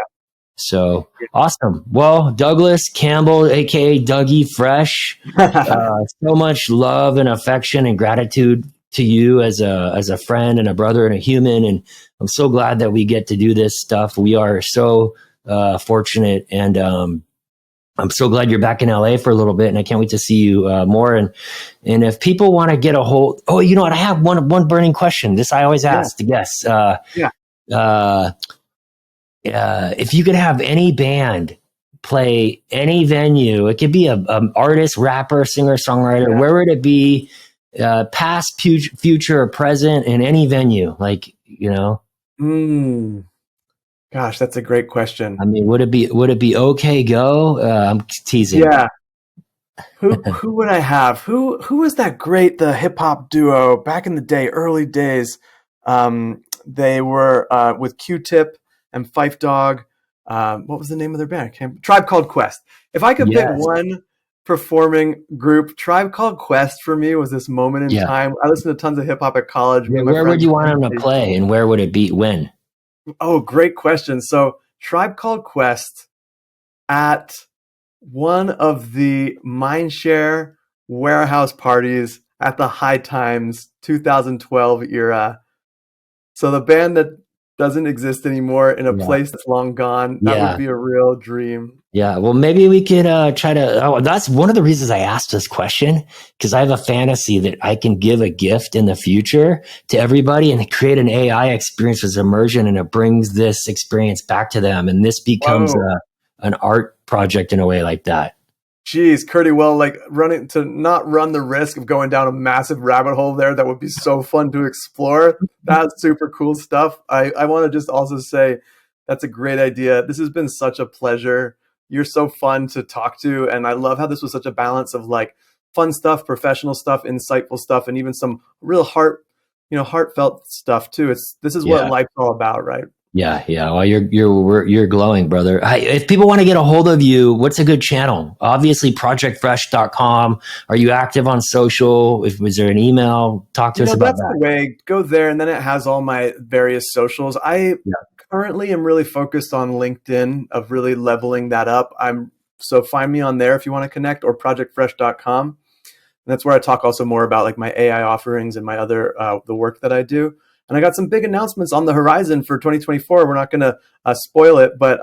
So awesome. Well, Douglas Campbell, aka Dougie Fresh, so much love and affection and gratitude to you as a friend and a brother and a human. And I'm so glad that we get to do this stuff. We are so fortunate, and I'm so glad you're back in LA for a little bit, and I can't wait to see you more. And if people want to get a hold, oh, you know what? I have one burning question. This I always
Yeah.
ask the guests.
Yeah.
If you could have any band play any venue, it could be a artist, rapper, singer, songwriter.
Yeah.
Where would it be? Past, future, or present, in any venue? Like,
Mm. Gosh, that's a great question.
I mean, would it be okay? Go. I'm teasing.
Yeah. Who would I have? Who was that great the hip hop duo back in the day, early days? They were with Q-Tip and Phife Dawg. What was the name of their band? Tribe Called Quest. If I could pick
Yes.
one performing group, Tribe Called Quest for me was this moment in
Yeah.
time. I listened to tons of hip hop at college. Me and my
Where would
friends
you
would
want them to
stage.
play, and where would it be? When?
Oh, great question. So Tribe Called Quest at one of the Mindshare warehouse parties at the High Times 2012 era. So the band that doesn't exist anymore in a
Yeah.
place that's long gone, that would
Yeah.
be a real dream.
Yeah, well, maybe we could try to. Oh, that's one of the reasons I asked this question, because I have a fantasy that I can give a gift in the future to everybody and create an AI experience with immersion, and it brings this experience back to them, and this becomes
Whoa.
an art project in a way like that.
Geez, Curdy, well, like running to not run the risk of going down a massive rabbit hole there, that would be so fun to explore. That's super cool stuff. I want to just also say that's a great idea. This has been such a pleasure You're so fun to talk to, and I love how this was such a balance of like fun stuff, professional stuff, insightful stuff, and even some real heartfelt stuff too. This is what
Yeah.
life's all about, right?
Yeah, yeah. Well, you're glowing, brother. If people want to get a hold of you, what's a good channel? Obviously, projectfresh.com. Are you active on social? If was there an email? Talk to us about
That's
that.
the way. Go there, and then it has all my various socials. I
Yeah.
currently am really focused on LinkedIn, of really leveling that up. So find me on there if you want to connect, or projectfresh.com. And that's where I talk also more about like my AI offerings and my other the work that I do. And I got some big announcements on the horizon for 2024. We're not going to spoil it, but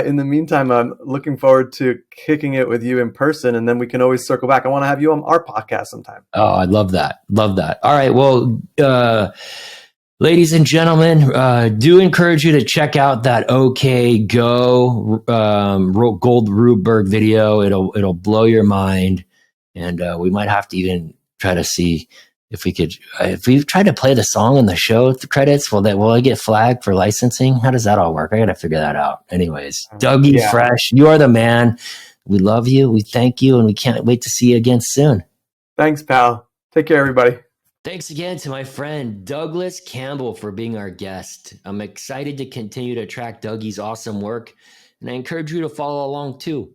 in the meantime, I'm looking forward to kicking it with you in person, and then we can always circle back. I want to have you on our podcast sometime.
Oh, I love that. Love that. All right. Well, ladies and gentlemen, do encourage you to check out that OK Go Gold Ruberg video. It'll blow your mind, and we might have to even try to see if we could. If we try to play the song in the show credits, will I get flagged for licensing? How does that all work? I got to figure that out. Anyways, Dougie
Yeah.
Fresh, you are the man. We love you. We thank you, and we can't wait to see you again soon.
Thanks, pal. Take care, everybody.
Thanks again to my friend Douglas Campbell for being our guest. I'm excited to continue to track Dougie's awesome work, and I encourage you to follow along too.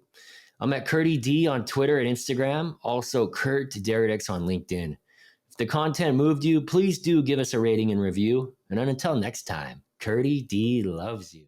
I'm at Curdy D on Twitter and Instagram, also Kurt Derricks on LinkedIn. If the content moved you, please do give us a rating and review. And until next time, Curdy D loves you.